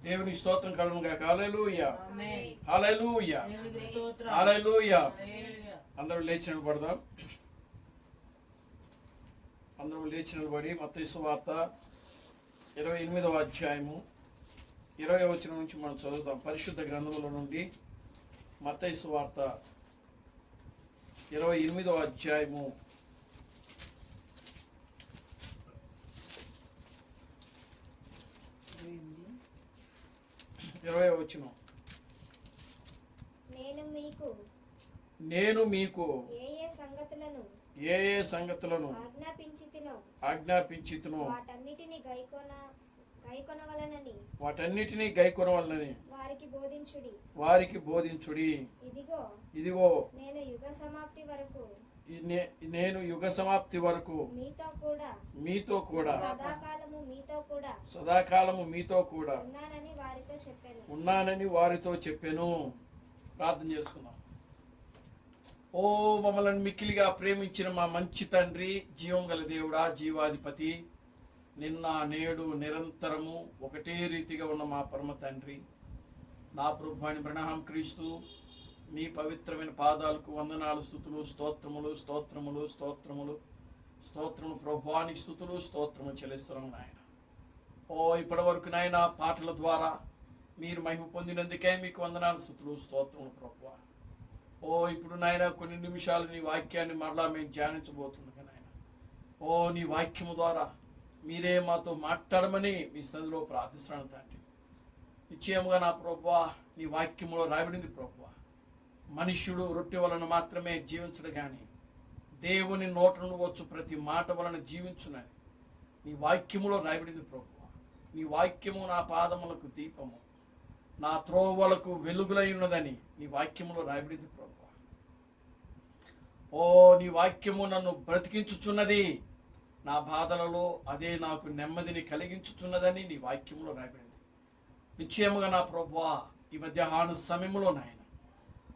దేవుని స్తోత్రం కలుగునుగాక. హల్లెలూయా, హల్లెలూయా, హల్లెలూయా. అందరూ లేచి నిలబడదాం. అందరూ లేచి నిలబడి మత్తయి సువార్త 28వ అధ్యాయము 20వ వచనం నుంచి మనం చదువుతాం. పరిశుద్ధ గ్రంథముల నుండి మత్తయి సువార్త 28వ అధ్యాయము 20వ వచనం. నేను మీకు ఏ ఏ సంగతులను ఆజ్ఞాపించితినో వాటన్నిటినీ గైకొనవలెనని వారికి బోధించుడి. ఇదిగో నేను యుగ సమాప్తి వరకు మీతో కూడా సదాకాలము మీతో కూడా ఉన్నానని వారితో చెప్పాను. ప్రార్థన చేసుకున్నాం. ఓ మమ్మల్ని మిక్కిలిగా ప్రేమించిన మా మంచి తండ్రి, జీవం గల దేవుడా, జీవాధిపతి, నిన్న నేడు నిరంతరము ఒకటే రీతిగా ఉన్న మా పరమ తండ్రి, నా ప్రభువాని బ్రహ్మ క్రీస్తు నీ పవిత్రమైన పాదాలకు వందనాలు, స్తుతులు, స్తోత్రములు స్తోత్రములు స్తోత్రములు స్తోత్రము ప్రభువానికి స్తుతులు స్తోత్రము చెల్లిస్తున్నాం నాయన. ఓ ఇప్పటి వరకు నాయన పాటల ద్వారా మీరు మహిమ పొందినందుకే మీకు వందనాలు, స్తుతులు, స్తోత్రములు ప్రభువా. ఓ ఇప్పుడు నాయన కొన్ని నిమిషాలు నీ వాక్యాన్ని మరలా మేము ధ్యానించబోతున్నాం నాయన. ఓ నీ వాక్యము ద్వారా మీరే మాతో మాట్లాడమని మీ సన్నిధిలో ప్రార్థిస్తున్నాను తండ్రి. నిశ్చయముగా నా ప్రభువా, నీ వాక్యములో రాయబడింది ప్రభువా, మనుష్యుడు రొట్టె వలన మాత్రమే జీవించడు కానీ దేవుని నోట నుండి వచ్చు ప్రతి మాట వలన జీవించునని నీ వాక్యములో రాయబడింది ప్రభువా. నీ వాక్యము నా పాదములకు దీపము, నా త్రోవలకు వెలుగులై ఉన్నదని నీ వాక్యములో రాయబడింది ప్రభువా. ఓ నీ వాక్యము నన్ను బ్రతికించుచున్నది, నా బాధలలో అదే నాకు నెమ్మదిని కలిగించుచున్నదని నీ వాక్యములో రాయబడింది. నిశ్చయముగా నా ప్రభువా, ఈ మధ్యాహ్న సమయంలో నాయన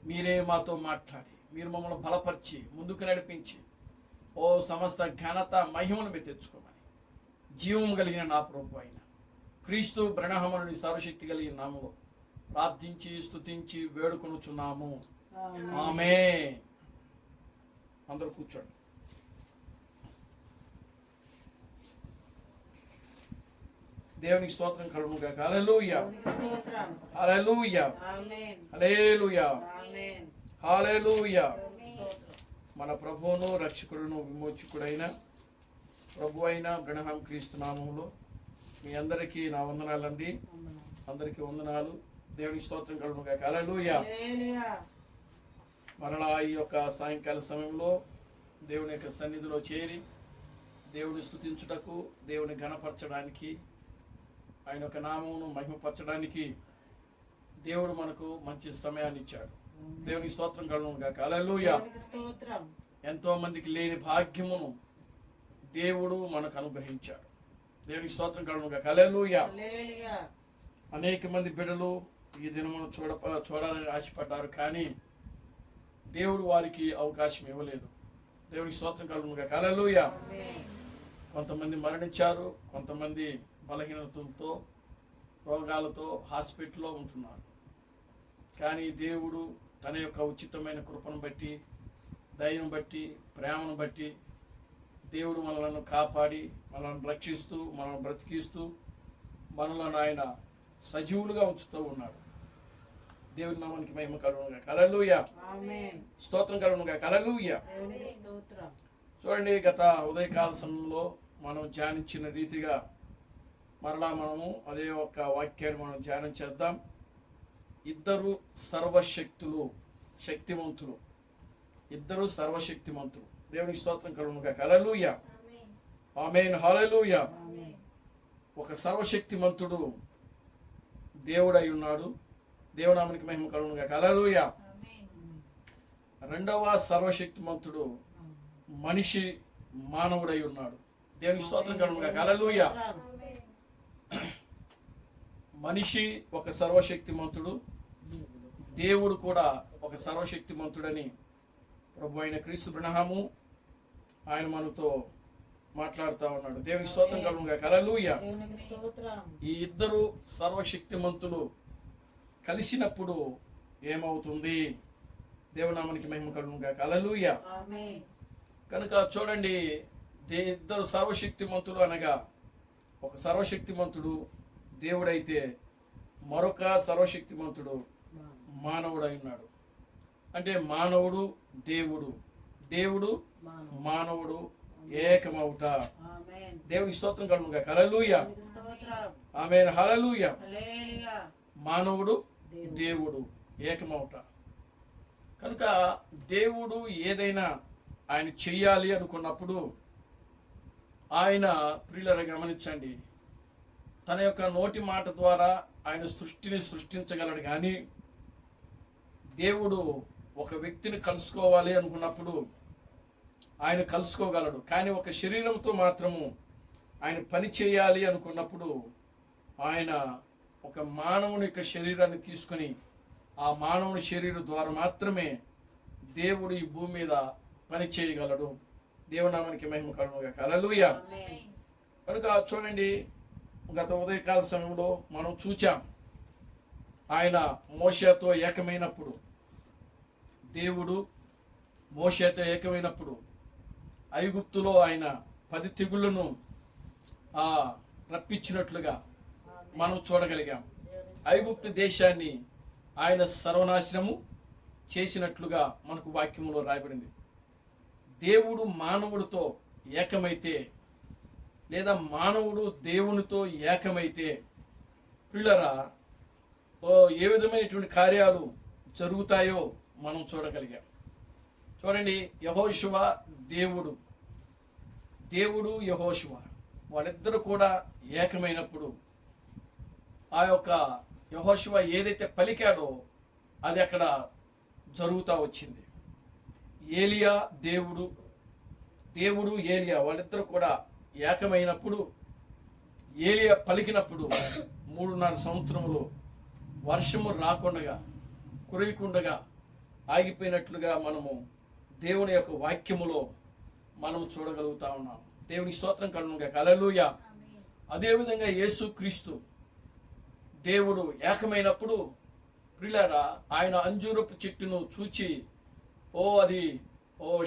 మీరే మాతో మాట్లాడి మీరు మమ్మల్ని బలపరిచి ముందుకు నడిపించి ఓ సమస్త ఘనత మహిమను మీరు తెచ్చుకోమని జీవం కలిగిన నా ప్రభు అయిన క్రీస్తు బ్రహ్మముని సర్వశక్తి కలిగిన నామములో ప్రార్థించి స్తుతించి వేడుకొనుచున్నాము. ఆమేన్. అందరూ కూర్చోండి. దేవునికి స్తోత్రం కలుగునుగాక. హల్లెలూయా, హల్లెలూయా, హల్లెలూయా, హల్లెలూయా. మన ప్రభువును రక్షకుడును విమోచకుడైన ప్రభు అయిన బ్రహ్మ క్రీస్తు నామములో మీ అందరికీ నా వందనాలండి. అందరికీ వందనాలు. దేవునికి స్తోత్రం కలుగునుగాక. హల్లెలూయా. మరలా ఈ యొక్క సాయంకాల సమయంలో దేవుని యొక్క సన్నిధిలో చేరి దేవుని స్తుతించుటకు, దేవుని ఘనపరచడానికి, ఆయన యొక్క నామమును మహిమపరచడానికి దేవుడు మనకు మంచి సమయాన్ని ఇచ్చాడు. దేవునికి స్తోత్రం కలుగునుగాక. హల్లెలూయా. ఎంతో మందికి లేని భాగ్యమును దేవుడు మనకు అనుగ్రహించాడు. దేవునికి స్తోత్రం కలుగునుగాక. హల్లెలూయా. అనేక మంది బిడ్డలు ఈ దినమును చూడాలని ఆశపడ్డారు, కానీ దేవుడు వారికి అవకాశం ఇవ్వలేదు. దేవునికి స్తోత్రం కలుగునుగాక. హల్లెలూయా. కొంతమంది మరణించారు, కొంతమంది బలహీనతలతో రోగాలతో హాస్పిటల్లో ఉంటున్నారు. కానీ దేవుడు తన యొక్క ఉచితమైన కృపను బట్టి, దయను బట్టి, ప్రేమను బట్టి దేవుడు మనలను కాపాడి, మనల్ని రక్షిస్తూ, మనల్ని బ్రతికిస్తూ, మనలను ఆయన సజీవులుగా ఉంచుతూ ఉన్నాడు. దేవుని నామానికి మహిమ కలుగునుగాక. హల్లెలూయా. స్తోత్రం కలుగునుగాక. హల్లెలూయా. చూడండి, గత ఉదయకాల సమయంలో మనం ధ్యానించిన రీతిగా మరలా మనము అదే ఒక వాక్యాన్ని మనం ధ్యానం చేద్దాం. ఇద్దరు సర్వశక్తులు, శక్తిమంతులు, ఇద్దరు సర్వశక్తిమంతులు. దేవునికి స్తోత్రం కలుగునుగాక. హల్లెలూయా. ఆమేన్. హల్లెలూయా. ఒక సర్వశక్తిమంతుడు దేవుడై ఉన్నాడు. దేవునామానికి మహిమ కలుగునుగాక. హల్లెలూయా. రెండవ సర్వశక్తిమంతుడు మనిషి, మానవుడై ఉన్నాడు. దేవునికి స్తోత్రం కలుగునుగాక. హల్లెలూయా. మనిషి ఒక సర్వశక్తిమంతుడు, దేవుడు కూడా ఒక సర్వశక్తిమంతుడని ప్రభు అయిన క్రీస్తు బ్రహ్మము ఆయన మనతో మాట్లాడుతూ ఉన్నాడు. దేవునికి స్తోత్రం కలుగుగా. హల్లెలూయా. దేవునికి స్తోత్రం. ఈ ఇద్దరు సర్వశక్తిమంతులు కలిసినప్పుడు ఏమవుతుంది? దేవునామానికి మహిమ కలుగుగా. హల్లెలూయా. ఆమేన్. కనుక చూడండి, ఇద్దరు సర్వశక్తిమంతులు అనగా ఒక సర్వశక్తిమంతుడు దేవుడైతే మరొక సర్వశక్తిమంతుడు మానవుడై ఉన్నాడు. అంటే మానవుడు దేవుడు, దేవుడు మానవుడు ఏకమవుట. ఆమేన్. దేవునికి స్తోత్రం కలుగుగా. హల్లెలూయా. దేవునికి స్తోత్రం. ఆమేన్. హల్లెలూయా. హల్లెలూయా. మానవుడు దేవుడు ఏకమవుట. కనుక దేవుడు ఏదైనా ఆయన చెయ్యాలి అనుకున్నప్పుడు ఆయన, ప్రియులారా గమనించండి, తన యొక్క నోటి మాట ద్వారా ఆయన సృష్టిని సృష్టించగలడు. కానీ దేవుడు ఒక వ్యక్తిని కలుసుకోవాలి అనుకున్నప్పుడు ఆయన కలుసుకోగలడు. కానీ ఒక శరీరంతో మాత్రము ఆయన పని చేయాలి అనుకున్నప్పుడు ఆయన ఒక మానవుని యొక్క శరీరాన్ని తీసుకొని ఆ మానవుని శరీరం ద్వారా మాత్రమే దేవుడు ఈ భూమి మీద పని చేయగలడు. దేవునామానికి మహిమ కలుగుగా. హల్లెలూయా. ఆమేన్. కనుక చూడండి, గత ఉదయకాల సమయంలో మనం చూచాం, ఆయన మోషేతో ఏకమైనప్పుడు, దేవుడు మోషేతో ఏకమైనప్పుడు ఐగుప్తులో ఆయన 10 తెగుళ్లను రప్పించినట్లుగా మనం చూడగలిగాం. ఐగుప్తు దేశాన్ని ఆయన సర్వనాశనము చేసినట్లుగా మనకు వాక్యములో రాయబడింది. దేవుడు మానవుడితో ఏకమైతే, లేదా మానవుడు దేవునితో ఏకమైతే, ప్రియులారా, ఏ విధమైనటువంటి కార్యాలు జరుగుతాయో మనం చూడగలిగాం. చూడండి, యెహోషువ దేవుడు, దేవుడు యెహోషువ వాళ్ళిద్దరూ కూడా ఏకమైనప్పుడు ఆ యొక్క యెహోషువ ఏదైతే పలికాడో అది అక్కడ జరుగుతూ వచ్చింది. ఏలియా దేవుడు, దేవుడు ఏలియా వాళ్ళిద్దరూ కూడా ఏకమైనప్పుడు, ఏలియా పలికినప్పుడు 3.5 సంవత్సరములు వర్షము రాకుండగా, కురియకుండగా ఆగిపోయినట్లుగా మనము దేవుని యొక్క వాక్యములో మనం చూడగలుగుతా ఉన్నాం. దేవుని స్తోత్రం కలుగుగా. హల్లెలూయా. అదేవిధంగా యేసుక్రీస్తు దేవుడు ఏకమైనప్పుడు, ప్రియులారా, ఆయన అంజూరపు చెట్టును చూచి అది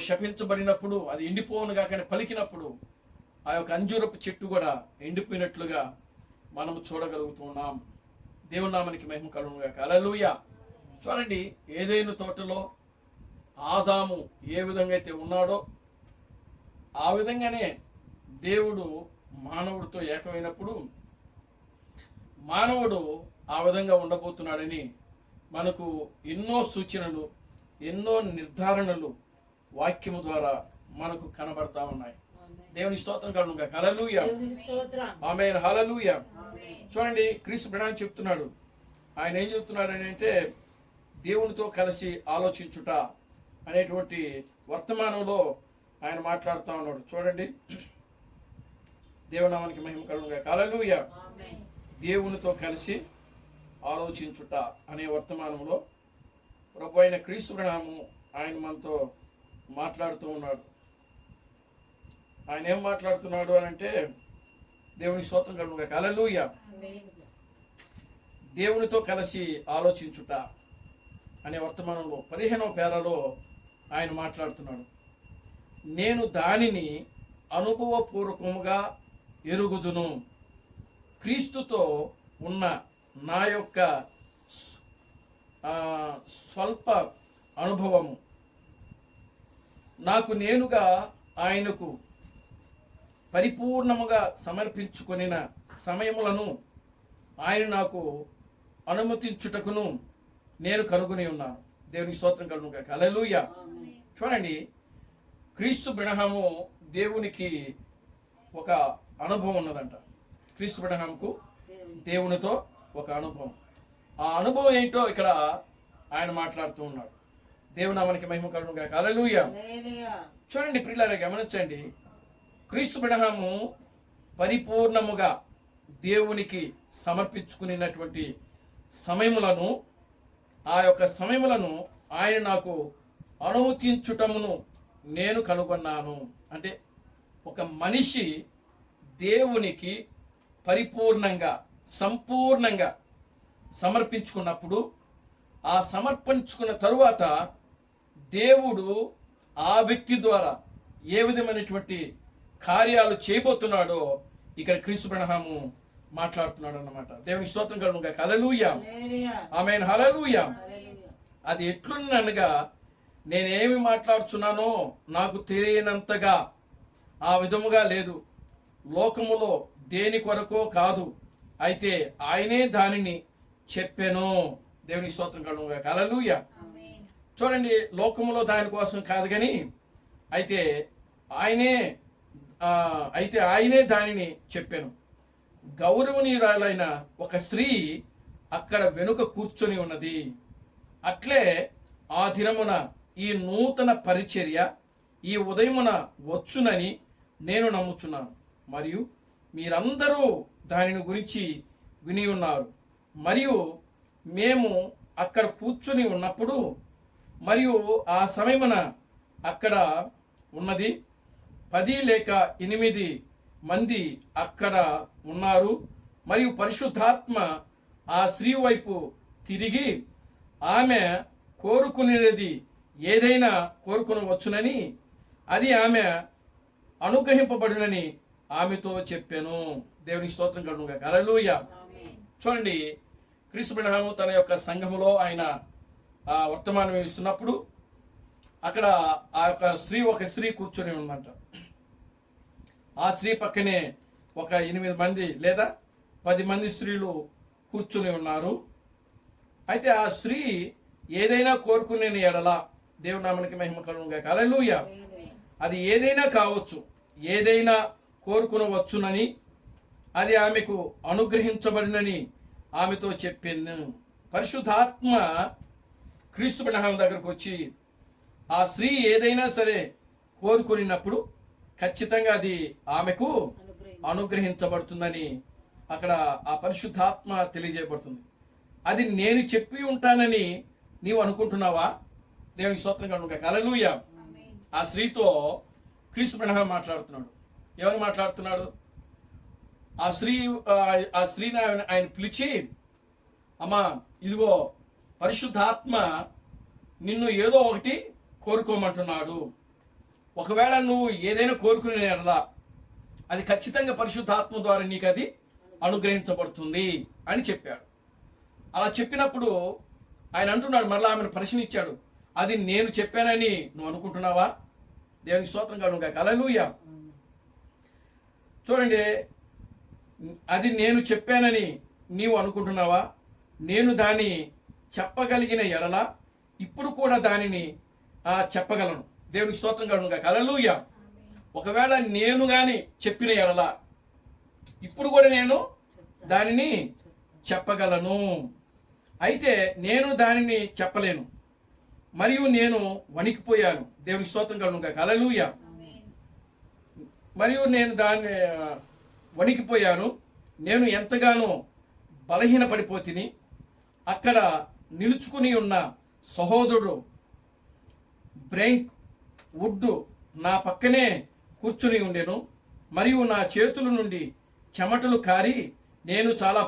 శపించబడినప్పుడు అది ఎండిపోనుగా కానీ పలికినప్పుడు ఆ యొక్క అంజూరపు చెట్టు కూడా ఎండిపోయినట్లుగా మనం చూడగలుగుతున్నాం. దేవుని నామానికి మహిమ కలుగుగా. హల్లెలూయా. చూడండి, ఏదైనా తోటలో ఆదాము ఏ విధంగా అయితే ఉన్నాడో ఆ విధంగానే దేవుడు మానవుడితో ఏకమైనప్పుడు మానవుడు ఆ విధంగా ఉండబోతున్నాడని మనకు ఎన్నో సూచనలు, ఎన్నో నిర్ధారణలు వాక్యము ద్వారా మనకు కనబడతా ఉన్నాయి. దేవుని స్తోత్రం కలుగుగా. హల్లెలూయా. దేవునికి స్తోత్రం. ఆమేన్. హల్లెలూయా. ఆమేన్. చూడండి, క్రీస్తు బ్రహ్మ చెప్తున్నాడు. ఆయన ఏం చెప్తున్నాడని అంటే, దేవునితో కలిసి ఆలోచించుట అనేటువంటి వర్తమానంలో ఆయన మాట్లాడుతూ ఉన్నాడు. చూడండి, దేవునామానికి మహిమ కలుగుగా. హల్లెలూయా. ఆమేన్. దేవునితో కలిసి ఆలోచించుట అనే వర్తమానంలో ప్రభు అయిన క్రీస్తు బ్రహ్మము ఆయన మనతో మాట్లాడుతూ ఉన్నాడు. ఆయన ఏం మాట్లాడుతున్నాడు అని అంటే, దేవుని స్తోత్రం కలుగుగా. హల్లెలూయా. దేవునితో కలిసి ఆలోచించుట అనే వర్తమానంలో 15వ పేరాలో ఆయన మాట్లాడుతున్నాడు. నేను దానిని అనుభవపూర్వకముగా ఎరుగుదును, క్రీస్తుతో ఉన్న నా యొక్క స్వల్ప అనుభవము నాకు నేనుగా ఆయనకు పరిపూర్ణముగా సమర్పించుకొనిన సమయములను ఆయన నాకు అనుమతించుటకును నేను కనుగొని ఉన్నాను. దేవుని స్తోత్రం కలుగుగా. హల్లెలూయా. చూడండి, క్రీస్తు బ్రహ్మము దేవునికి ఒక అనుభవం ఉన్నదంట. క్రీస్తు బ్రహ్మకు దేవునితో ఒక అనుభవం. ఆ అనుభవం ఏంటో ఇక్కడ ఆయన మాట్లాడుతూ ఉన్నాడు. దేవునామానికి మహిమ కలుగుగా. హల్లెలూయా. హల్లెలూయా. చూడండి ప్రియులారా, గమనించండి, క్రీస్తు బ్రహ్మము పరిపూర్ణముగా దేవునికి సమర్పించుకునేటువంటి సమయములను, ఆ యొక్క సమయములను ఆయన నాకు అనుమతించుటమును నేను కనుగొన్నాను. అంటే ఒక మనిషి దేవునికి పరిపూర్ణంగా సంపూర్ణంగా సమర్పించుకున్నప్పుడు, ఆ సమర్పించుకున్న తరువాత దేవుడు ఆ వ్యక్తి ద్వారా ఏ విధమైనటువంటి కార్యాలు చేయబోతున్నాడో ఇక్కడ క్రీస్తు బ్రహ్మము మాట్లాడుతున్నాడు అన్నమాట. దేవునికి స్తోత్రం కలుగునుగాక. హల్లెలూయా, హల్లెలూయా, ఆమేన్, హల్లెలూయా. హల్లెలూయా. అది ఎట్లున్ననగా నేనేమి మాట్లాడుచున్నానో నాకు తెలియనంతగా ఆ విధముగా లేదు. లోకములో దేని కొరకో కాదు, అయితే ఆయనే దానిని చెప్పెను. దేవుని స్తోత్రం కలుగునుగాక. హల్లెలూయా. చూడండి, లోకములో దానికోసం కాదు కానీ అయితే ఆయనే దానిని చెప్పాను. గౌరవనీయురాలైన ఒక స్త్రీ అక్కడ వెనుక కూర్చొని ఉన్నది. అట్లే ఆ దినమున ఈ నూతన పరిచర్య ఈ ఉదయమున వచ్చునని నేను నమ్ముచున్నాను, మరియు మీరందరూ దానిని గురించి విని ఉన్నారు. మరియు మేము అక్కడ కూర్చొని ఉన్నప్పుడు మరియు ఆ సమయమున అక్కడ ఉన్నది 10 లేక 8 మంది అక్కడ ఉన్నారు. మరియు పరిశుద్ధాత్మ ఆ స్త్రీ వైపు తిరిగి ఆమె కోరుకునేది ఏదైనా కోరుకొనవచ్చునని, అది ఆమె అనుగ్రహింపబడునని ఆమెతో చెప్పాను. దేవునికి స్తోత్రం కలుగునుగాక. హల్లెలూయా. చూడండి, క్రీస్తు బ్రహ్మము తన యొక్క సంఘములో ఆయన వర్తమానం ఇస్తున్నప్పుడు అక్కడ ఆ యొక్క ఒక స్త్రీ కూర్చొని ఉందంట. ఆ స్త్రీ పక్కనే ఒక 8 మంది లేదా 10 మంది స్త్రీలు కూర్చుని ఉన్నారు. అయితే ఆ స్త్రీ ఏదైనా కోరుకునే ఎడల, దేవుని నామమునకి మహిమ కలుగునుగాక. హల్లెలూయా. అది ఏదైనా కావచ్చు, ఏదైనా కోరుకునవచ్చునని, అది ఆమెకు అనుగ్రహించబడినని ఆమెతో చెప్పింది. పరిశుద్ధాత్మ క్రీస్తు బ్రహ్మం దగ్గరకు వచ్చి ఆ స్త్రీ ఏదైనా సరే కోరుకున్నప్పుడు ఖచ్చితంగా అది ఆమెకు అనుగ్రహించబడుతుందని అక్కడ ఆ పరిశుద్ధాత్మ తెలియజేయబడుతుంది. అది నేను చెప్పి ఉంటానని నీవు అనుకుంటున్నావా? దేవునికి స్తోత్రం కలుగునుగాక. హల్లెలూయా. ఆ స్త్రీతో క్రీస్తు బ్రహ్మం మాట్లాడుతున్నాడు. ఎవరు మాట్లాడుతున్నాడు? ఆ స్త్రీని ఆయన పిలిచి, అమ్మా, ఇదిగో పరిశుద్ధాత్మ నిన్ను ఏదో ఒకటి కోరుకోమంటున్నాడు. ఒకవేళ నువ్వు ఏదైనా కోరుకునే ఎడల అది ఖచ్చితంగా పరిశుద్ధాత్మ ద్వారా నీకు అది అనుగ్రహించబడుతుంది అని చెప్పాడు. అలా చెప్పినప్పుడు ఆయన అంటున్నాడు, మరలా ఆమెను ప్రశ్నించాడు, అది నేను చెప్పానని నువ్వు అనుకుంటున్నావా? దేవునికి స్తోత్రం కలుగునుగాక. హల్లెలూయా. చూడండి, అది నేను చెప్పానని నీవు అనుకుంటున్నావా? నేను దాన్ని చెప్పగలిగిన ఎడల ఇప్పుడు కూడా దానిని చెప్పగలను. దేవునికి స్తోత్రం కలుగునుగాక. హల్లెలూయా. ఒకవేళ నేను గాని చెప్పిన ఎడల ఇప్పుడు కూడా నేను దానిని చెప్పగలను. అయితే నేను దానిని చెప్పలేను, మరియు నేను వణికిపోయాను. దేవునికి స్తోత్రం కలుగునుగాక. హల్లెలూయా. మరియు నేను దాన్ని వణికిపోయాను. నేను ఎంతగానో బలహీనపడిపోతిని. అక్కడ నిలుచుకుని ఉన్న సహోదరుడు బ్రెంక్ వుడ్ నా పక్కనే కూర్చుని ఉండెను. మరియు నా చేతుల నుండి చెమటలు కారి నేను చాలా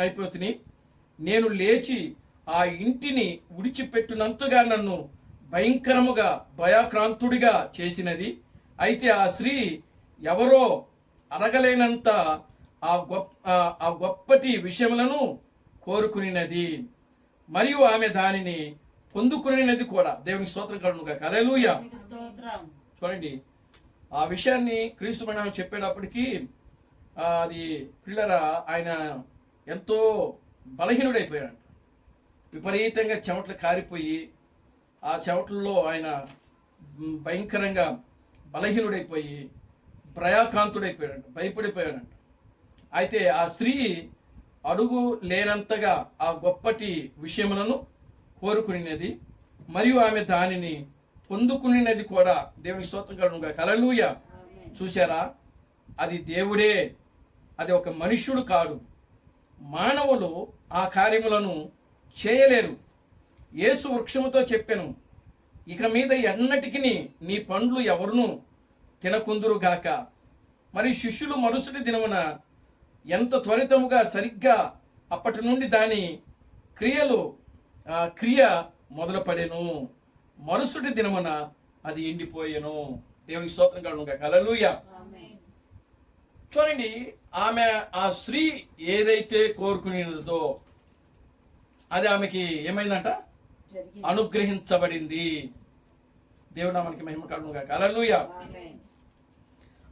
అయిపోతిని. నేను లేచి ఆ ఇంటిని విడిచిపెట్టినంతగా నన్ను భయంకరముగా భయాక్రాంతుడిగా చేసినది. అయితే ఆ స్త్రీ ఎవరో అడగలేనంత ఆ గొప్పటి విషయములను కోరుకునినది, మరియు ఆమె దానిని పొందుకునినది కూడా. దేవునికి స్తోత్రం కలుగునుగాక. హల్లెలూయా. చూడండి, ఆ విషయాన్ని క్రీస్తు బ్రహ్మం చెప్పేటప్పటికి అది పిల్లరా ఆయన ఎంతో బలహీనుడైపోయాడు. విపరీతంగా చెమటలు కారిపోయి ఆ చెమటల్లో ఆయన భయంకరంగా బలహీనుడైపోయి భయాకాంతుడైపోయాడంట, భయపడిపోయాడంట. అయితే ఆ స్త్రీ అడుగు లేనంతగా ఆ గొప్పటి విషయములను కోరుకునినది, మరియు ఆమె దానిని పొందుకునినది కూడా. దేవుని స్తోత్రం కలుగునుగాక. హల్లెలూయా. చూశారా, అది దేవుడే, అది ఒక మనుష్యుడు కాదు. మానవులు ఆ కార్యములను చేయలేరు. యేసు వృక్షముతో చెప్పెను, ఇక మీద ఎన్నటికి నీ పండ్లు ఎవరును తినకుందురు గాక. మరి శిష్యులు మరుసటి దినమున ఎంత త్వరితముగా సరిగ్గా అప్పటి నుండి దాని క్రియ మొదలుపడెను. మరుసటి దినమున అది ఎండిపోయెను. దేవునికి స్తోత్రం కలుగును గాక. హల్లెలూయా. ఆమేన్. చూడండి, ఆమె ఆ స్త్రీ ఏదైతే కోరుకునేదో అది ఆమెకి ఏమైందంట? జరిగింది. అనుగ్రహించబడింది. దేవుడు మనకి మహిమ కలుగును గాక. హల్లెలూయా. ఆమేన్.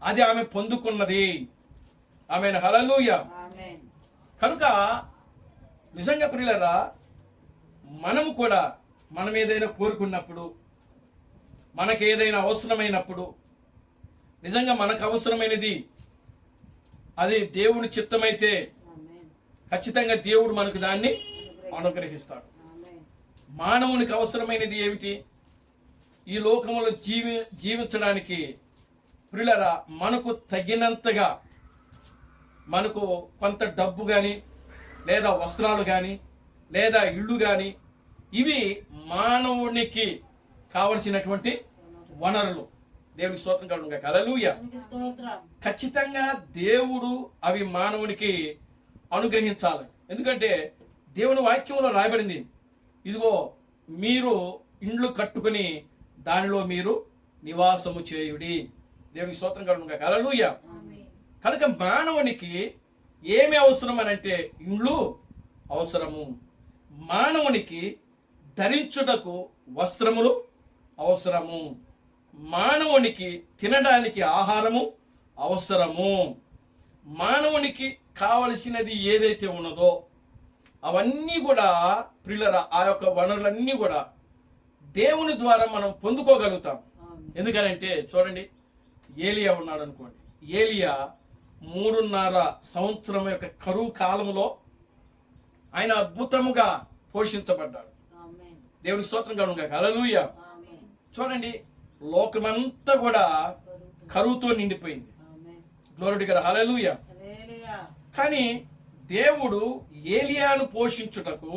అది ఆమె పొందుకున్నది. ఆమెను హల్లెలూయా. ఆమేన్. కనుక నిజంగా ప్రియులారా, మనము కూడా మనం ఏదైనా కోరుకున్నప్పుడు, మనకు ఏదైనా అవసరమైనప్పుడు, నిజంగా మనకు అవసరమైనది అది దేవుని చిత్తమైతే ఆమేన్. ఖచ్చితంగా దేవుడు మనకు దాన్ని అనుగ్రహిస్తాడు. ఆమేన్. మానవునికి అవసరమైనది ఏమిటి? ఈ లోకంలో జీవించడానికి ప్రియులారా, మనకు తగినంతగా మనకు కొంత డబ్బు కానీ, లేదా వస్త్రాలు కానీ, లేదా ఇళ్ళు కానీ, ఇవి మానవునికి కావలసినటువంటి వనరులు. దేవునికి స్తోత్రం కలుగును గాక. హల్లెలూయా. దేవునికి స్తోత్రం. ఖచ్చితంగా దేవుడు అవి మానవునికి అనుగ్రహించాలి. ఎందుకంటే దేవుని వాక్యంలో రాయబడింది, ఇదిగో మీరు ఇండ్లు కట్టుకుని దానిలో మీరు నివాసము చేయుడి. దేవునికి స్తోత్రం కలుగును గాక. హల్లెలూయా. ఆమేన్. కనుక మానవునికి ఏమి అవసరం అని అంటే ఇండ్లు అవసరము. మానవునికి ధరించుటకు వస్త్రములు అవసరము. మానవునికి తినడానికి ఆహారము అవసరము. మానవునికి కావలసినది ఏదైతే ఉన్నదో అవన్నీ కూడా ప్రియులరా, ఆ యొక్క వనరులన్నీ కూడా దేవుని ద్వారా మనం పొందుకోగలుగుతాం. ఆమేన్. ఎందుకనంటే చూడండి, ఏలియా ఉన్నాడు అనుకోండి. ఏలియా 3.5 సంవత్సరం యొక్క కరువు కాలంలో ఆయన అద్భుతముగా పోషించబడ్డాడు. ఆమేన్. దేవునికి స్తోత్రం కలుగును గాక. హల్లెలూయా. ఆమేన్. చూడండి, లోకమంతా కూడా కరువుతో నిండిపోయింది. Amen. Glory to God. Hallelujah. Hallelujah. కానీ దేవుడు ఏలియాను పోషించుటకు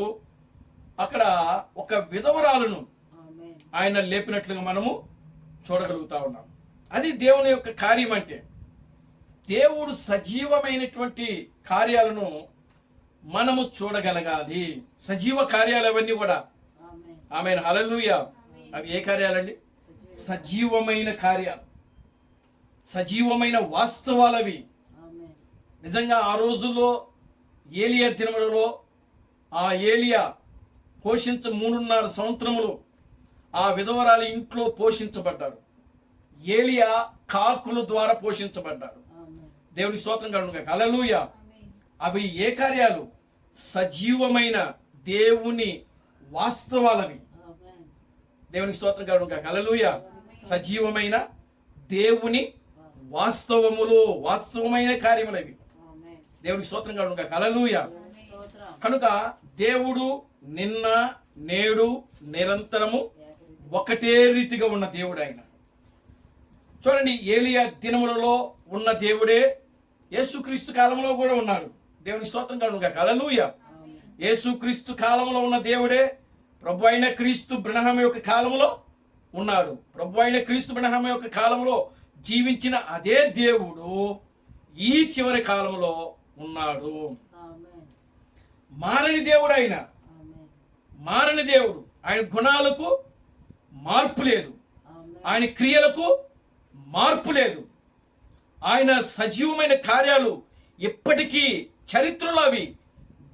అక్కడ ఒక విధవరాలను ఆమేన్. ఆయన లేపినట్లుగా మనము చూడగలుగుతా ఉన్నాం. అది దేవుని యొక్క కార్యం. అంటే దేవుడు సజీవమైనటువంటి కార్యాలను మనము చూడగలగాలి. సజీవ కార్యాలు అవన్నీ కూడా. ఆమేన్. ఆమేన్. హల్లెలూయా. అవి ఏ కార్యాలండి? సజీవమైన కార్యాలు, సజీవమైన వాస్తవాలవి. ఆమేన్. నిజంగా ఆ రోజుల్లో ఏలియా దినములలో ఆ ఏలియా 3.5 సంవత్సరములు ఆ విధవరాలి ఇంట్లో పోషించబడ్డాడు. ఏలియా కాకుల ద్వారా పోషించబడ్డాడు. ఆమేన్. దేవుని స్తోత్రం కలుగును గాక. హల్లెలూయా. ఆమేన్. అవి ఏ కార్యాలు? సజీవమైన దేవుని వాస్తవాలవి. ఆమేన్. దేవునికి స్తోత్రం కలుగును గాక. హల్లెలూయా. సజీవమైన దేవుని వాస్తవములు, వాస్తవమైన కార్యములవి. ఆమేన్. దేవునికి స్తోత్రం కలుగును గాక. హల్లెలూయా. దేవునికి స్తోత్రం. కనుక దేవుడు నిన్న నేడు నిరంతరము ఒకటే రీతిగా ఉన్న దేవుడు ఆయన. చూడండి, ఏలియా దినములలో ఉన్న దేవుడే యేసుక్రీస్తు కాలంలో కూడా ఉన్నాడు. దేవునికి స్తోత్రం కలుగును గాక. హల్లెలూయా. ఆమేన్. యేసుక్రీస్తు కాలంలో ఉన్న దేవుడే ప్రభు అయిన క్రీస్తు బ్రహ్మ యొక్క కాలంలో ఉన్నాడు. ప్రభు అయిన క్రీస్తు బ్రహ్మ యొక్క కాలంలో జీవించిన అదే దేవుడు ఈ చివరి కాలంలో ఉన్నాడు. ఆమేన్. మారని దేవుడు ఆయన. ఆమేన్. మారని దేవుడు. ఆయన గుణాలకు మార్పు లేదు. ఆమేన్. ఆయన క్రియలకు మార్పు లేదు. ఆయన సజీవమైన కార్యాలు ఎప్పటికీ చరిత్రలో అవి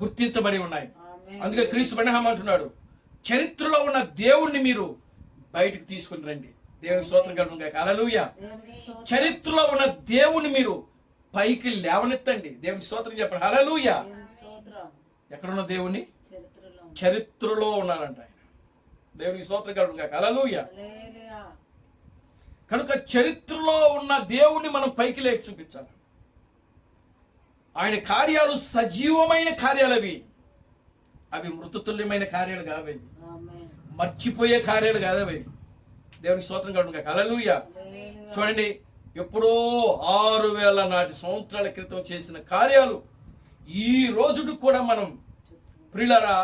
గుర్తించబడి ఉన్నాయి. ఆమేన్. అందుకే క్రీస్తు బ్రహ్మ అంటున్నాడు, చరిత్రలో ఉన్న దేవుణ్ణి మీరు బయటకు తీసుకుని రండి. దేవునికి స్తోత్రం కలుగును గాక. హల్లెలూయా. దేవునికి స్తోత్రం. చరిత్రలో ఉన్న దేవుణ్ణి మీరు పైకి లేవనెత్తండి. దేవునికి స్తోత్రం చెప్పండి. హల్లెలూయా. దేవునికి స్తోత్రం. ఎక్కడున్న దేవుణ్ణి? చరిత్రలో. చరిత్రలో ఉన్నాడంట ఆయన. దేవునికి స్తోత్రం కలుగును గాక. హల్లెలూయా. హల్లెలూయా. కనుక చరిత్రలో ఉన్న దేవుణ్ణి మనం పైకి లేచి చూపించాలి. ఆయన కార్యాలు సజీవమైన కార్యాలు అవి. అవి మృతతుల్యమైన కార్యాలు కావవి. ఆమేన్. మర్చిపోయే కార్యాలు కాదవి. దేవునికి స్తోత్రం కలుగును గాక. హల్లెలూయా. హల్లెలూయా. చూడండి, ఎప్పుడో 6000 నాటి సంవత్సరాల క్రితం చేసిన కార్యాలు ఈ రోజుకు కూడా మనం ప్రియులారా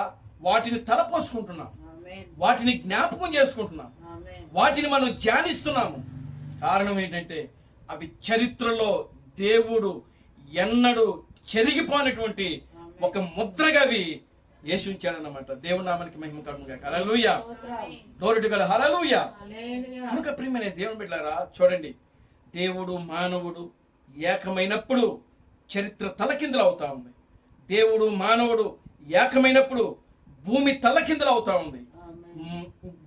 వాటిని తలపోసుకుంటున్నాం. ఆమేన్. వాటిని జ్ఞాపకం చేసుకుంటున్నాం. ఆమేన్. వాటిని మనం ధ్యానిస్తున్నాము. కారణం ఏంటంటే అవి చరిత్రలో దేవుడు ఎన్నడూ చెరిగిపోయినటువంటి ఒక ముద్రగా అవి వేసి ఉంచాడన్నమాట. దేవుని నామానికి మహిమ కలుగును గాక. Hallelujah. Glory to God. Hallelujah. కనుక ప్రియమైన దేవుని బిడ్డలారా, చూడండి, దేవుడు మానవుడు ఏకమైనప్పుడు చరిత్ర తలకిందులు అవుతా ఉంది. దేవుడు మానవుడు ఏకమైనప్పుడు భూమి తలకిందులు అవుతా ఉంది.